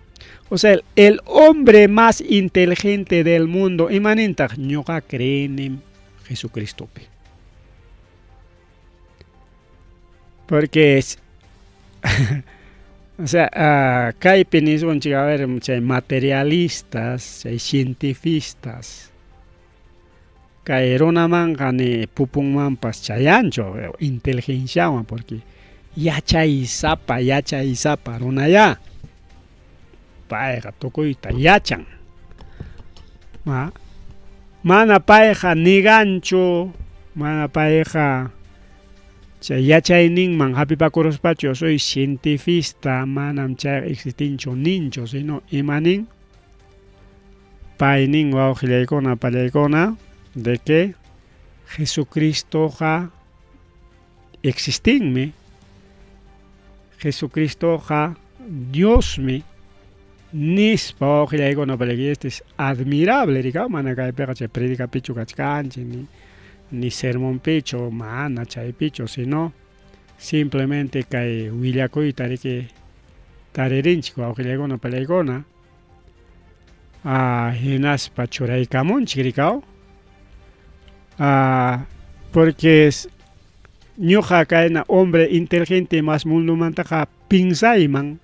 O sea, el hombre más inteligente del mundo, imanenta, ñoja creen en Jesucristo. Porque es. O sea, hay penisón, hay materialistas, hay cientifistas. Hay ronaman, ni pupungman, chayancho, inteligencia, porque yachay zapa, ronaya. Paeja, tocoita, yachan. Mana paeja, ni gancho, mana paeja. Yachaynin man happy pacorospacho, soy cientifista, manam chay existincho nincho, sino imanin painin waujileikona paleikona de que Jesucristo ha existinme, Jesucristo ha Dios me nispa waujileikona paleikona, este es admirable, rica, manacay pegache predica pichu cachcanchi, ni sermón pecho, mana chay pecho, sino simplemente que huillacoy tarique tarerinchico, auxilegona peleigona, hinas pachuray camón chiricao, porque es ñoja caena hombre inteligente más mundo mantaja pinsaiman,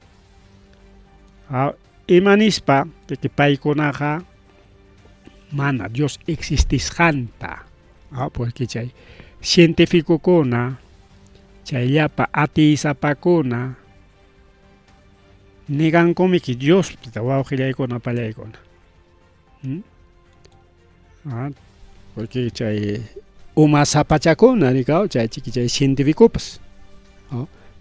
imanispa de que paikonaja mana Dios existis janta. Porque chay científico kona, chay yapa ateizapakuna, negan como que Dios waujilaykuna palaykuna. Porque chay umasapachakuna, ricao, chay chiqui chay científicos.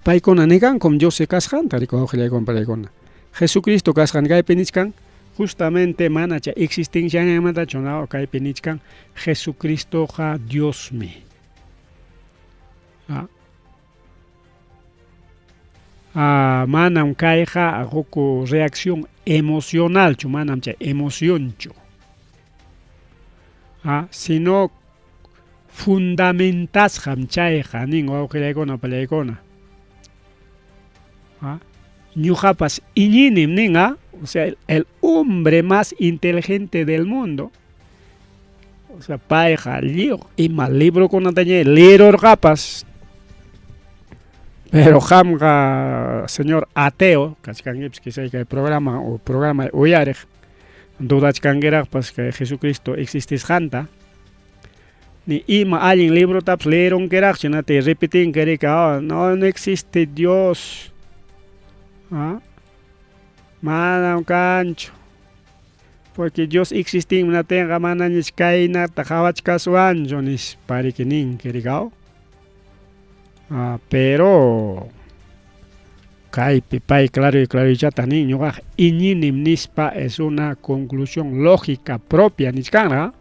Paykuna negan como Dios se casjanta, ricao waujilaykuna palaykuna. Jesucristo casjan kay penichkan. Justamente manacha existencia en mata chonao kai penichkan Jesucristo ha Dios me. Manam kai ha roko reacción emocional chu manam cha emoción chu. Sino fundamentas ham chay ha nin waujilaykona palaykona. Ñujapas iñinim ninga. O sea, el hombre más inteligente del mundo. O sea, paeja, lío. Y más libro con atañe, leer gapas. Pero jamga, señor ateo, que se que programa Uyarej, dudas canguera, pues que Jesucristo existe janta. Ni ima alguien libro taps leeron que era, te repiten que no existe Dios. Manam cancho, porque Dios existe en una tenga mananis kaina tajawach casuanjo nis pariquinin querigao. Pero kai pipai claro y ya tanin yoga iñinim nispa es una conclusión lógica propia niskana.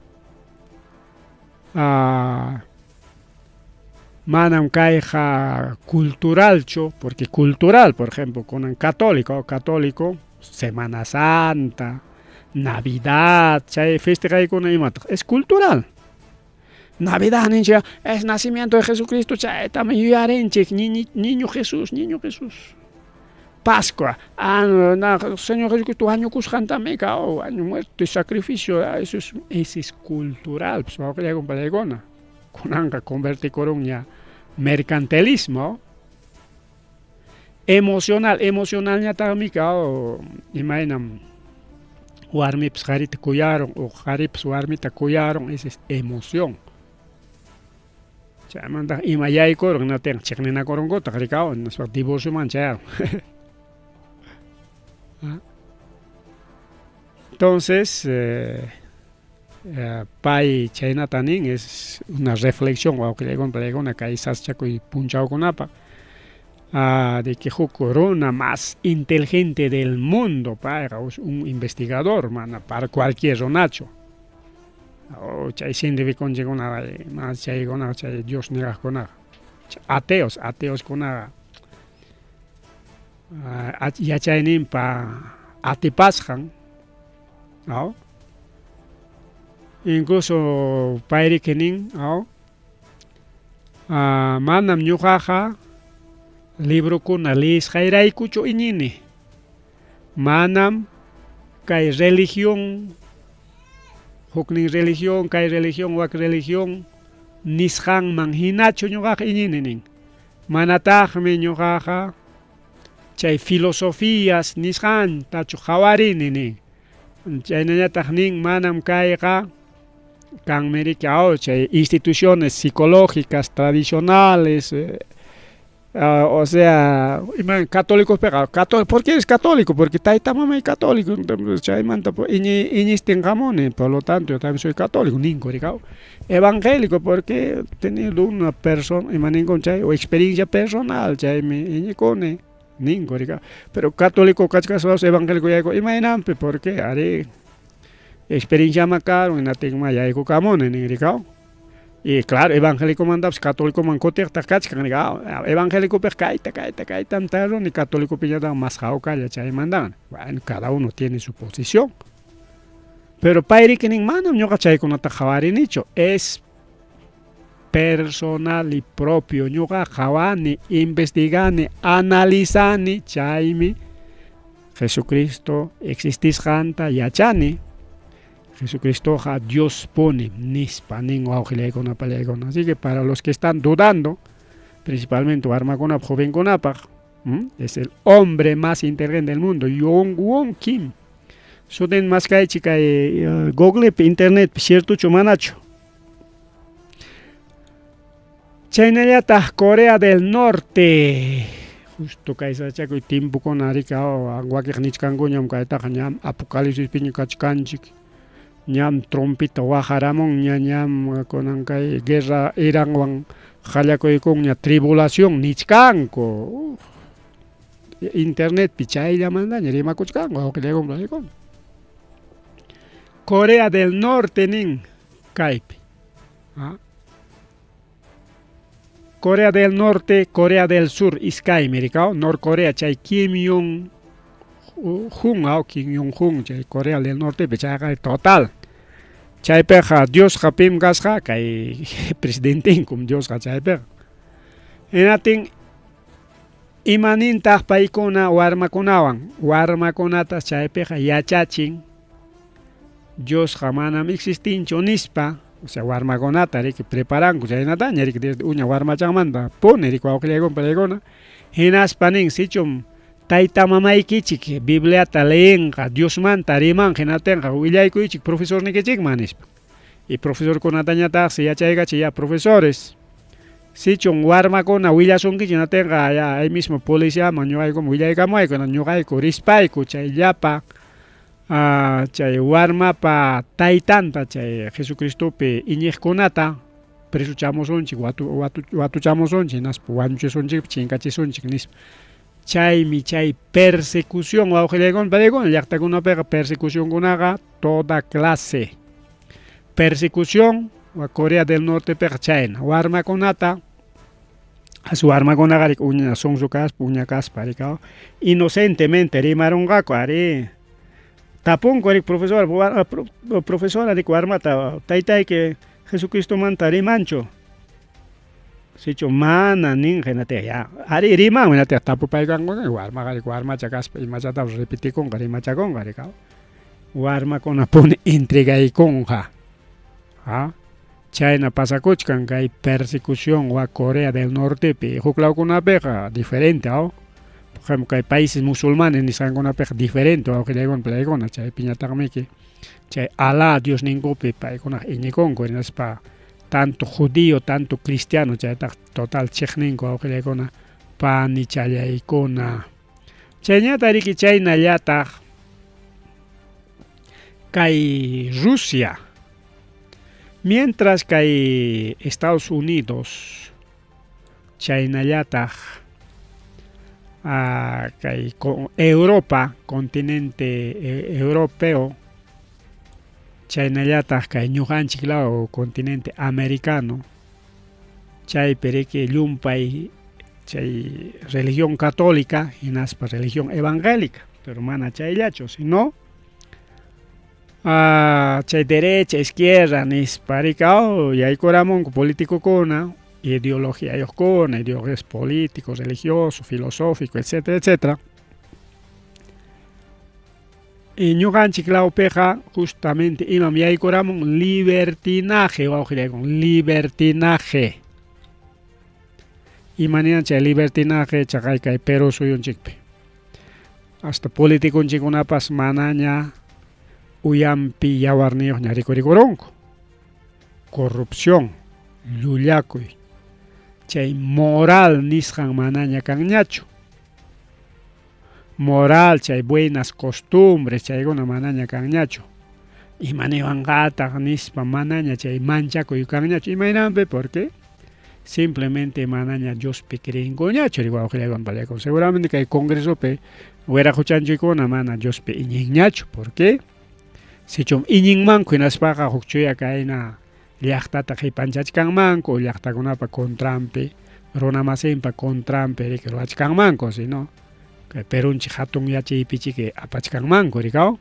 Manam kaija cultural cho, porque cultural, por ejemplo, con un católico, Semana Santa, Navidad, es cultural. Navidad, es nacimiento de Jesucristo, niño Jesús. Pascua, Señor Jesucristo, año Cusjantameca, año muerto y sacrificio, eso es cultural, pues vamos a comprar con anga convertir coronia mercantilismo. Emocional ya tamika o imaginam warmips harit kuyaron o harips warmita kuyaron, esa es emoción. Chamanda imayay koron na ten cheknena korongo takrikao na swat divorcio manchao. Entonces, Pai Chaynatanin es una reflexión, o que le digo, una caizas chaco y punchao con apa, de que el corona más inteligente del mundo, para un investigador, mana, para cualquier zonacho. O chay científico con una más chay con una chay Dios nega con una ateos con una ya chaynin pa atipasjan, ¿no? Incluso pairi kenin, ¿no? Manam ñuqaqa librokuna leisqayraykuchu iñini manam kay religión huknin religión kay religión wak religión nisqanman hinachu ñuqaqa iñini nin manataqmi ñuqaqa chay filosofías nisqantachu qawarini nin chaynañataq nin manam kayqa kanmiri chay instituciones psicológicas tradicionales, o sea, católicos pegados. ¿Por qué eres católico? Porque taita mamá es católico. Por lo tanto, yo también soy católico. Evangélico, porque he tenido una persona, o experiencia personal, pero católico, evangélico, imagínate, porque haré experiencia más caro, en la tegma ya eco camone, y claro, evangélico manda, católico mancote, evangélico percaita, tantaro, ni católico piñada más jauca, ya chay mandan. Bueno, cada uno tiene su posición. Pero pairi que ni mano, no cachay con atajawari nicho, es personal y propio, no cajawani, investigani, analizani, chaymi, Jesucristo, existis janta, yachani. Jesucristo Dios pone así que para los que están dudando, principalmente Armagona joven con es el hombre más inteligente del mundo, Jong-won Kim. Suden más que chica Google internet cierto chumanacho. Chaynayata Corea del Norte. Justo kaisa chaco y tiempo con Arica o Aguaquinichkanguñam kaita apocalipsis piñicachkanchik. Ñam trompita wajaramon ñam konankay guerra Irán jallakoykun ña tribulación nichkanko internet pichaylla mandaña rimakuchkanko Corea del Norte nin kaypi Corea del Norte, Corea del Sur iskaymi Norcorea chay Kim Jong-un chay Corea del Norte pichayqa total chaypeqa Dios japim gasqa kay presidente como Dios chaypeqa enatin imanintaq paykuna warmakunata chaypeqa yachachin Dios manam existinchu nispa, o sea warmakunata riki preparanku chaynataña riki desde uña warmachanmanta pone riki wawqillaykunpa paykuna hinaspa nin sichum Taita mamaykichik Bibliata leenqa Diosmanta rimanqa hinatinqa willaykuychik profesor nikichikman nispa. Y profesor kunatañataqsi yachaykachi ya profesores. Sichun warmakuna willasunkichik hinatinqa ya ahí mismo policiaman ñuqaykum willaykamayku ñuqayku rispayku chay llapa chay warmapa taytanta chay Jesucristopi iñiqkunata presuchamusunchik watuchamusunchik naspa wañuchisunchik chinkachisunchik nispa. Chay persecución llaqtakunapiqa persecución kunaqa toda clase persecución Corea del Norte piqa chayna warmakunata warmakunaqa uña sonso kaspa uña kaspa inocentemente rimarunqaku ari tapunku profesora warmata taytayki Jesucristo manta rimanchu sicho mana ninja ya ari riman nate tapu paykanku warma chakaspa imachata repetikun rimachakun warma kuna pone entregaykunqa chayna pasakuchkan kay persecución wa Corea del Norte pi huklawkunapiqa diferente por ejemplo kay países musulmanes nisqankunapiqa diferente paykuna chay piñataqmiki chay Alá Dios ninkupi paykuna iñikunku hinaspa tanto judío, tanto cristiano, total chekninko awqillaykuna pani challaykuna. Chayñata riki chaynallataq Kay Rusia, mientras que Estados Unidos, Chaynallataq, kay Europa, continente europeo, Chaynallataq kay ñuqanchik law continente americano, chay pereke llumpay chay religión católica hinaspa religión evangélica, pero mana chayllachu, sino chay derecha, izquierda, nisparikao, yaykoramunku políticokuna, ideologías políticos, religiosos, filosóficos, etcétera, etcétera. Y ñuqanchik lawpiqa justamente imam yaykoramun libertinaje, libertinaje. Imanan chay libertinaje chaqay kay Perú suyunchikpi. Hasta politikunchikunapas manaña uyampi yawarniyuqña rikurikuronku. Corrupción, llullakuy, chay moral nisqan manaña kanñachu. Moral, chay buenas costumbres, chaykuna manaña kanñachu. Imaniwanqataq nispa manaña chay manchakuy kanñachu. Imaynanpi, ¿por qué? Simplemente manaña Diospi creenkuñachu riwawqillaykunpallayku. Seguramente kay congresopi wiraquchanchinchikuna mana Diospi iñinñachu. ¿Por qué? Sichum iñinmanku hinaspaqa hukchuya kayna llaqtata qipanchachkanmanku, llaqtakunapa contrampi, runamasinpa contrampi rikiruachkanmanku, sino kay Perunchik hatun yachaypichiki apachkanmanku rikaw.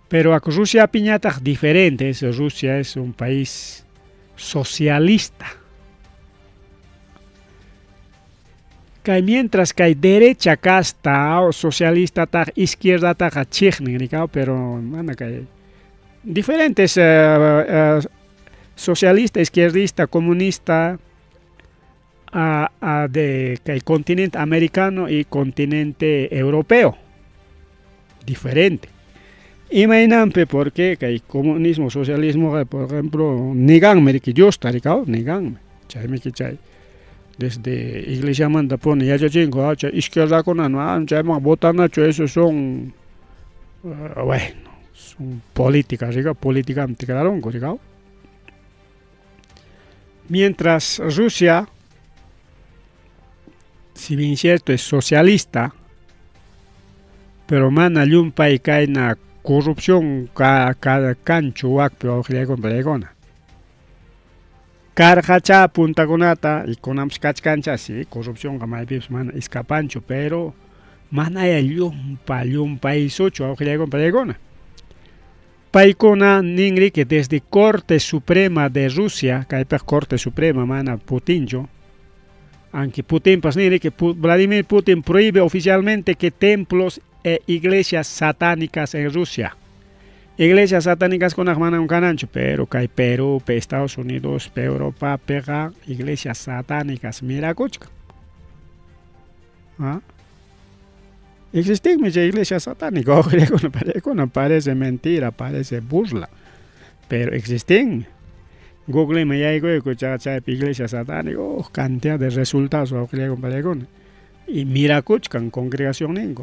Pero Rusia piñataq diferente, Rusia es un país socialista. Kay mientras kay derecha casta o socialista ta izquierda ta chiqnin rikaw, pero mana kay diferentes socialista, izquierdista, comunista de kay continente americano y continente europeo. Diferente. Imaynanpi porque kay comunismo, socialismo, por ejemplo, niganme que Dios ta rikaw, niganme. Chaymi que chay desde iglesia manda pone yachachinko, izquierda con chayman votanacho, esos son bueno, son políticas, políticamente quedaron, ¿no? Mientras Rusia, si bien cierto, es socialista, pero mana llumpay kayna corrupción cada cancho wakpi wawqillaykunpallaykunqa. Karjacha puntakunata y konamsh kachkancha, sí, corrupción maypipis mana escapancho, pero mana ya llumpay socho wawqillaykunpallaykunqa. Paykuna ninri que desde Corte Suprema de Rusia, kaypaq Corte Suprema mana Putincho, aunque Putin pas ninri que Vladimir Putin prohíbe oficialmente que templos e iglesias satánicas en Rusia. Iglesias satánicas con un canancho, pero kay Perú, Estados Unidos, Europa, pega iglesias satánicas, mira cochca. ¿Ah? Existen muchas iglesias satánicas, parece mentira, parece burla, pero existen. Google me llegó a escuchar iglesias satánicas, cantidad de resultados, y mira cochca en congregación,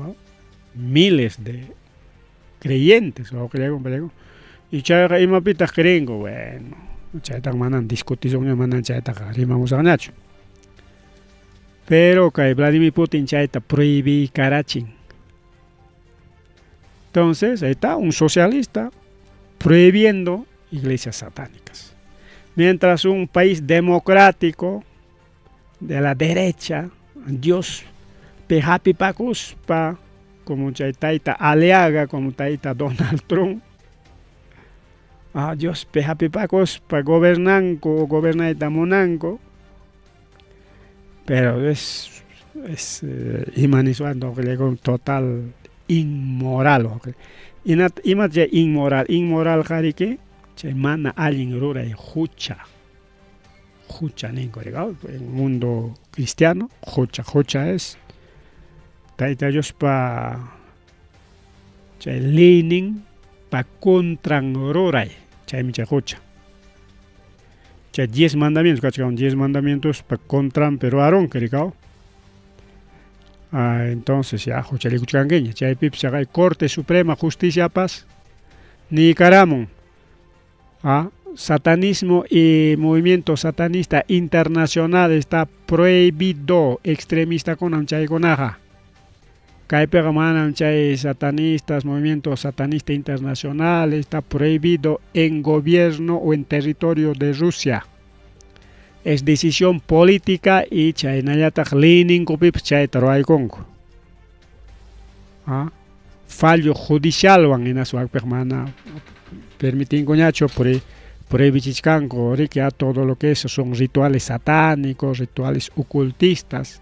miles de creyentes, y chayqa imapitas creenko, bueno, chayta manan discutición manan chayta rimamos anacho. Pero kay Vladimir Putin chayta prohibí karachin. Entonces, ahí está un socialista prohibiendo iglesias satánicas. Mientras un país democrático de la derecha, Dios pejapi pacuspa, como Taita Aliaga, como Taita Donald Trump. Dios pejapipacos para gobernanco, gobernaita monanco. Pero es imanizando con total inmoral. Imat inmoral jarike, che mana alguien rura y jucha ningo, en el mundo cristiano, jucha es Taita Dios pa Lenin pa contran roray, mi jucha. 10 mandamientos, 10 mandamientos pa contran pero Aarón, cricao. Entonces ya jucha le cuchcangueña, Corte Suprema Justicia Paz, Nicaragua, satanismo y movimiento satanista internacional está prohibido. Extremista con amchay conaja. Kaipega manam chay satanistas, movimiento satanista internacional está prohibido en gobierno o en territorio de Rusia. Es decisión política y chay nayatak linin kupip chay taroaikongo. Fallo judicial van en su permana permitin coñacho por bichichanco que a todo lo que eso son rituales satánicos, rituales ocultistas,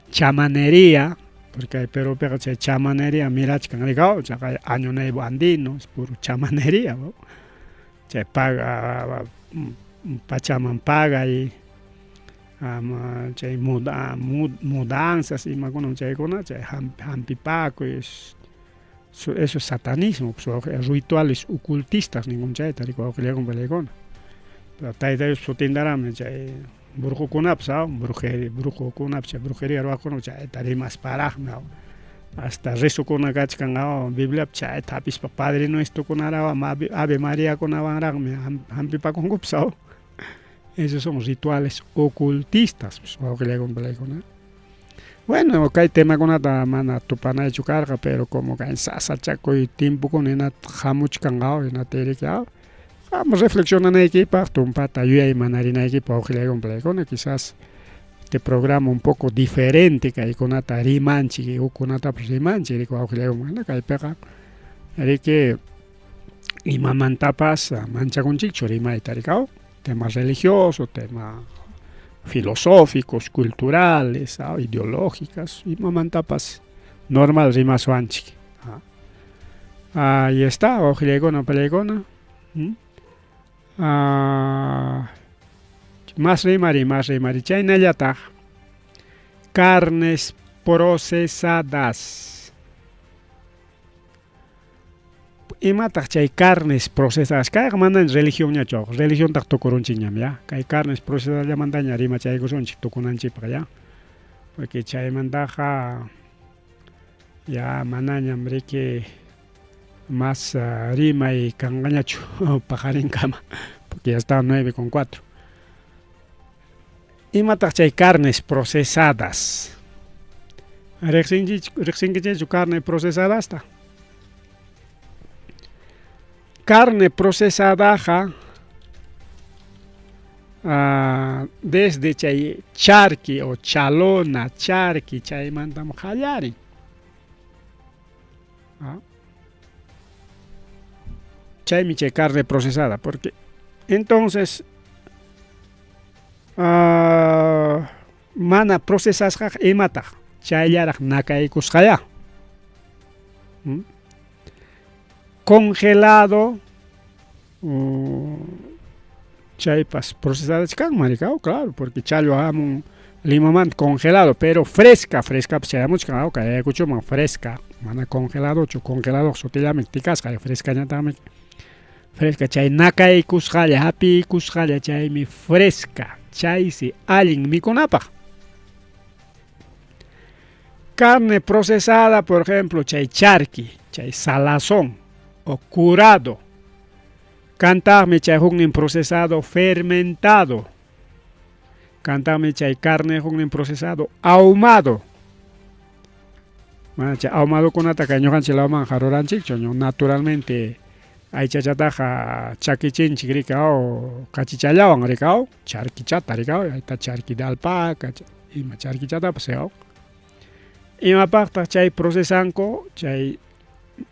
chamanería, porque hay pero chamanería, mira chicangrigao, hay año nuevo andino, es puro chamanería, ¿no? Se paga, pachaman paga y mudanzas y más con hampipaco, eso es satanismo, rituales ocultistas, ningún chay, tal y cual que le hago pelegona. Pero taita ellos sotindarán, brujo kunapsa, brujo kunapsa, brujería roacono, chay, tarimas para, hasta rezo con una gachcanga, Biblia, chay, tapis pa Padre Nuestro con araba, Ave María con avanragme, hampipa con gupsao. Esos son rituales ocultistas, pues, que le hago pelegona. Bueno, hay tema con la mana tupana de chucarga, pero como que en sasa chaco y tiempo con en jamuch cangao en la tele que vamos reflexionar en equipa, tumpata y hay manarina equipa o que le con quizás este programa un poco diferente que hay con ata rimanchi o con ata rimanchi que o que le con que pega, que y mamantapas mancha con chicho rima y taricao, temas religiosos, temas filosóficos, culturales, ideológicas y mamantapas normal rimas wanchi. Ahí está, ojilegona pelegona. Más rimari, chayna yata. Carnes procesadas. Y mata chay carnes procesadas. Kay mandan religión ya chok. Religión tak tokurunchi ñam ya. Kay carnes procesadas ya mandan ya rima chay gusonchi tokunanchi para ya. Porque chay mandaja ya manañam que más rima y cangañacho pajarín cama. Porque ya está 9,4. Y mata chay carnes procesadas. Rexingi su carne procesada hasta. Carne procesada desde chay charqui o chalona, charqui, chay mandam jallari. Chay mi chay carne procesada, porque entonces mana procesas y mata chay yarak nakaikus jaya. Congelado chaypas procesadas can maricao, claro, porque chalo amo limaman congelado, pero fresca pues chayamos can que hay cucho más fresca, mana congelado, congelado sotilla mecticas, que fresca ya también fresca chay nakai kusjaya, happy kusjaya chay mi fresca, chay si alguien mi conapa. Carne procesada, por ejemplo, chay charqui, chay salazón o curado. Cantarme chay jugnin procesado fermentado. Cantarme chay carne jugnin procesado ahumado. Chay ahumado con atacaño canchilao manjaroran chichoño. Naturalmente hay chachataja chaquichín chigricao cachichayawan ricao. Charquichata ricao. Ahí está charqui de alpaca. Y ma charquichata paseo. Y ma pacta chay procesanco chay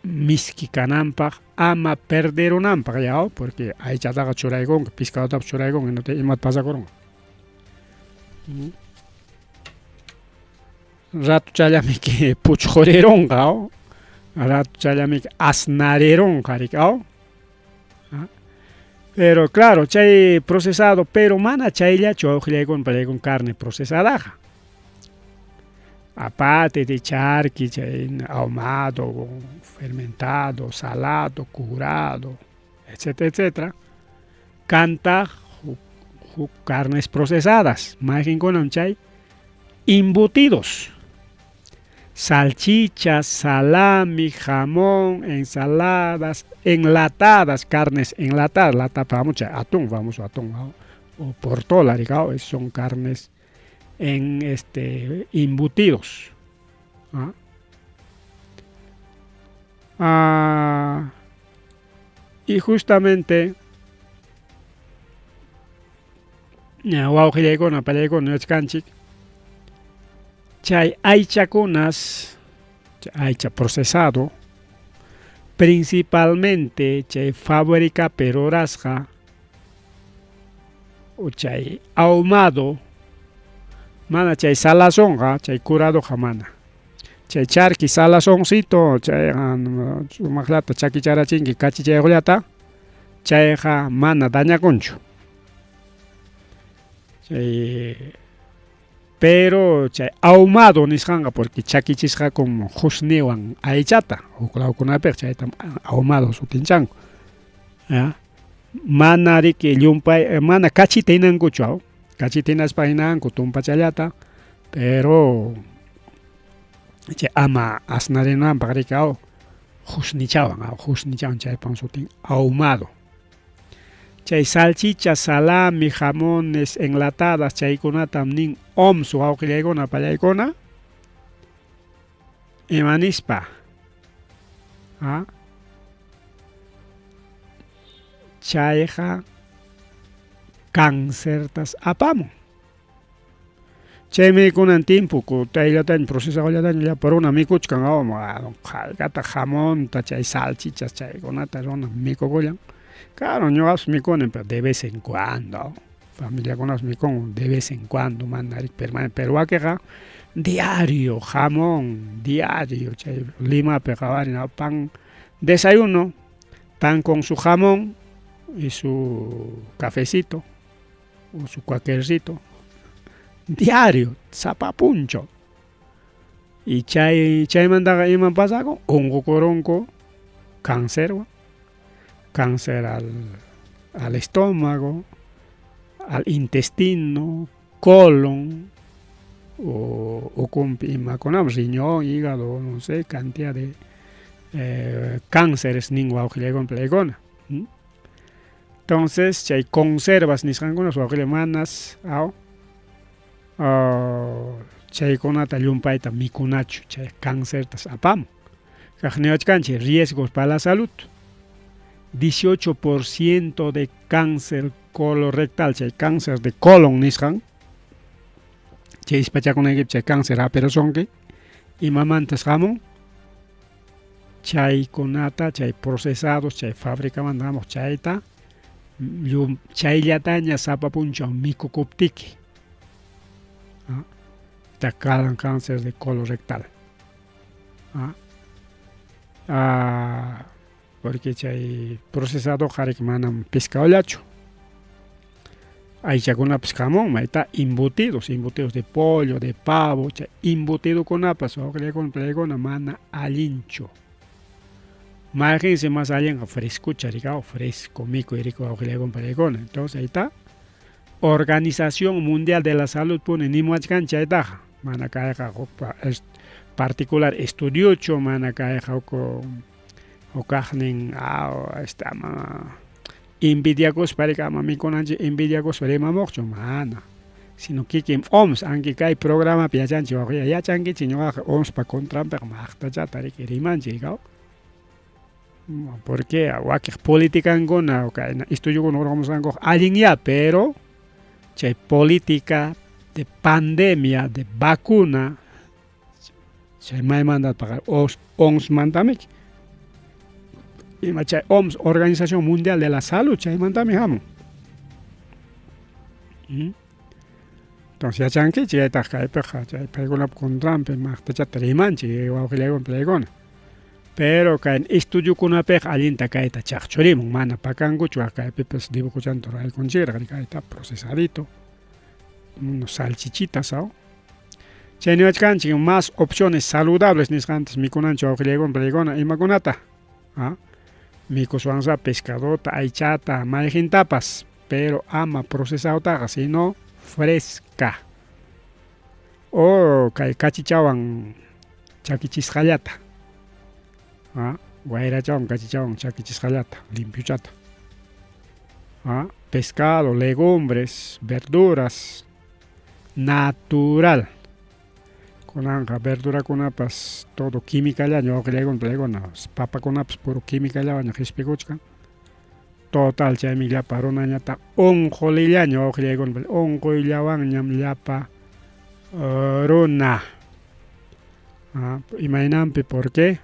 miski kanampa ama perder un ampa ya porque hay chataga churaigón pescado tap churaigón y no te imat pasa con rato chayami que puchorerón gao rato chayami que asnarerón caricao pero claro chay procesado pero mana chay ya chojle con carne procesada. Aparte de charqui, ahumado, fermentado, salado, curado, etcétera, etcétera, canta carnes procesadas, más que con chay, embutidos. salchichas, salami, jamón, ensaladas, enlatadas, carnes enlatadas, lata vamos atún, famoso atún, ¿no? O portola, digamos, son carnes en embutidos. ¿Ah? Y justamente wawqiykuna pallaykuna canchic chay aychakunas, aycha procesado, principalmente chay fábrica perorasqa o chay ahumado, mana chay salazonqa, chay curado mana. Chay charqui salazoncito, chay sumaqlata chakicharachinki kachichayuqllata, chayqa mana dañakunchu. Pero chay ahumado nisqanqa porque chakichisqa como husniwan aychata, uklawkunapiq chayta ahumado sutinchanku. Mana riki llumpay, mana kachita hinankuchu, kachita hinaspa hinanku tumpachallata, pero chay ama asnarinanpaq riki husnichawan chaypan sutin ahumado. Chay salchicha, salami, jamones, enlatadas, chaykunatam nin OMS wawqillaykuna pallaykuna imanispa chayqa cancertas apamun. Chaymi kunan timpuku tayllataña procesawallataña poruna mikuchkan haykata jamonta, chay salchichas chaykunata runa mikukullan. Claro, ñuqapas mikuni, pero de vez en cuando. Familiakunapas mikun de vez en cuando, manarik permanente. Pero wakiqa diario, jamón, diario. Chay Limapi qawarin pan, desayuno, pan con su jamón y su cafecito o su cualquiercito. Diario, zapapuncho. Y chaymanta iman pasaco, hongo coronco, cáncer. Cáncer al estómago, al intestino, colon, o con riñón, hígado, no sé, cantidad de cánceres ningua ojilego plegona. Entonces, chay conservas nisqankunas wawqillamanas chaykunata llumpayta mikunachu, chay cáncertas apamun. Kaqniwachkanchik riesgos para la salud. 18% de cáncer colorectal, chay cáncer de colon nisqan, chay ispachakunayki chay cáncer aperosonki, imamantas hamun, chaykunata, chay procesados, chay fabricamantamos chayta, chayllataña sapapunchaw mikukuptiki, tacalan cáncer de colorectal. Porque chay procesado harik manam pescaollachu. Aychakunapas jamón, mayta embutidos de pollo, de pavo, chay embutido kunapas wawqillaykuna mana allinchu. Imagínense más allen frescucha, fresco, mico y rico wawqillaykuna. Entonces ahí está. Organización Mundial de la Salud pone nimuachkan chaytaja. Mana kayqa particular estudiucho, mana kayqa okaqnin envidiakos parika mamikunanchik envidiakos rimamuqchu mana, sino kikin OMS anki kay programa yachanchik wawqiya yachankichik ñuqaqa OMS pa contranpik maqtachata riki rimanchik porque wakiq politikankuna estudiokuna urqamusqanku allin ya, pero chay política de pandemia, de vacuna, chay maymanta pagar OMS mantamik. Chay OMS, Organización Mundial de la Salud, chay mantami hamun. Entonces yachanki chayta kaypiqa chay paykunapa contranpi maqtachata rimanchik wawqillaykuna pallaykuna. Pero kay estudiukunapiqa allinta kayta chaqchurimun, mana pakankuchu kaypipas dibujuchanta ruraykunchikra kayta procesadito, unos salchichitas chay niwachkanchik más opciones saludables nisqantas mikunanchik wawqillaykuna pallaykuna imakunata mikuswansa pescadota, aychata, mayjintapas, pero ama procesadotaqa, sino fresca. O kay kachichawan chakichisqallata, wayrachawan kachichawan chakichisqallata, limpiuchata, pescado, legumbres, verduras, natural. Kunanqa verdurakunapas todo químicallaña wawqillaykuna papakunapas puro químicallawaña qhispikuchkan. Total chaymi llapa runañata unqulillaña wawqillaykuna unqullawanñam llapa runa. Imaynanpi por qué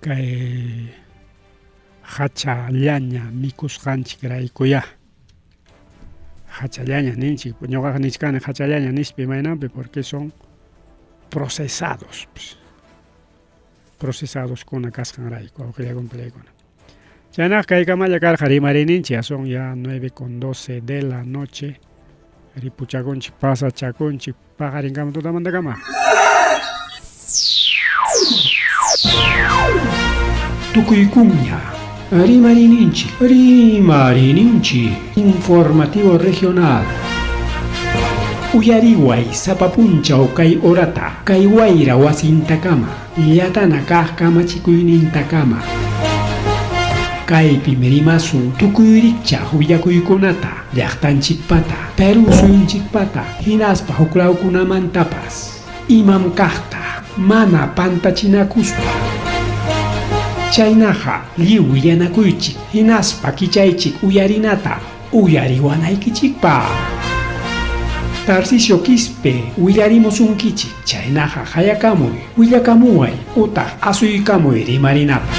kay hachallaña mikusqanchik raykuya. Hachallaña ninchik, ñuqaqa nishkani hachallaña nishpa imaynanpi porque son procesados. Procesados kuna kasqanrayku wawqillaykuna. Chaynaqa kaykamalla karqa rimarininchik, son ya 9:12 de la noche. Ripuchakunchik, pasachakunchik, paqarinkama tutamantakama. Tukuykunña, rimarininchik, informativo regional. Uyariway sapapunchaw kay orata, kay wayra wasintakama, llatana kaq kamachikuynintakama. Kaypi rimasun tukuyrikcha willakuykunata, llaqtanchikpata, Perú suyunchikpata, hinaspa huklawkunamantapas, imam kaqta, mana pantachinakuspa. Chaynaqa lliw willanakuychik, hinaspa kichaychik uyarinata, uyariwanaykichikpa. Tarcisio Quispe willarimusunkichik, chaynaqa hayakamuy, willakamuway, utaq asuykamuy rimarinapa.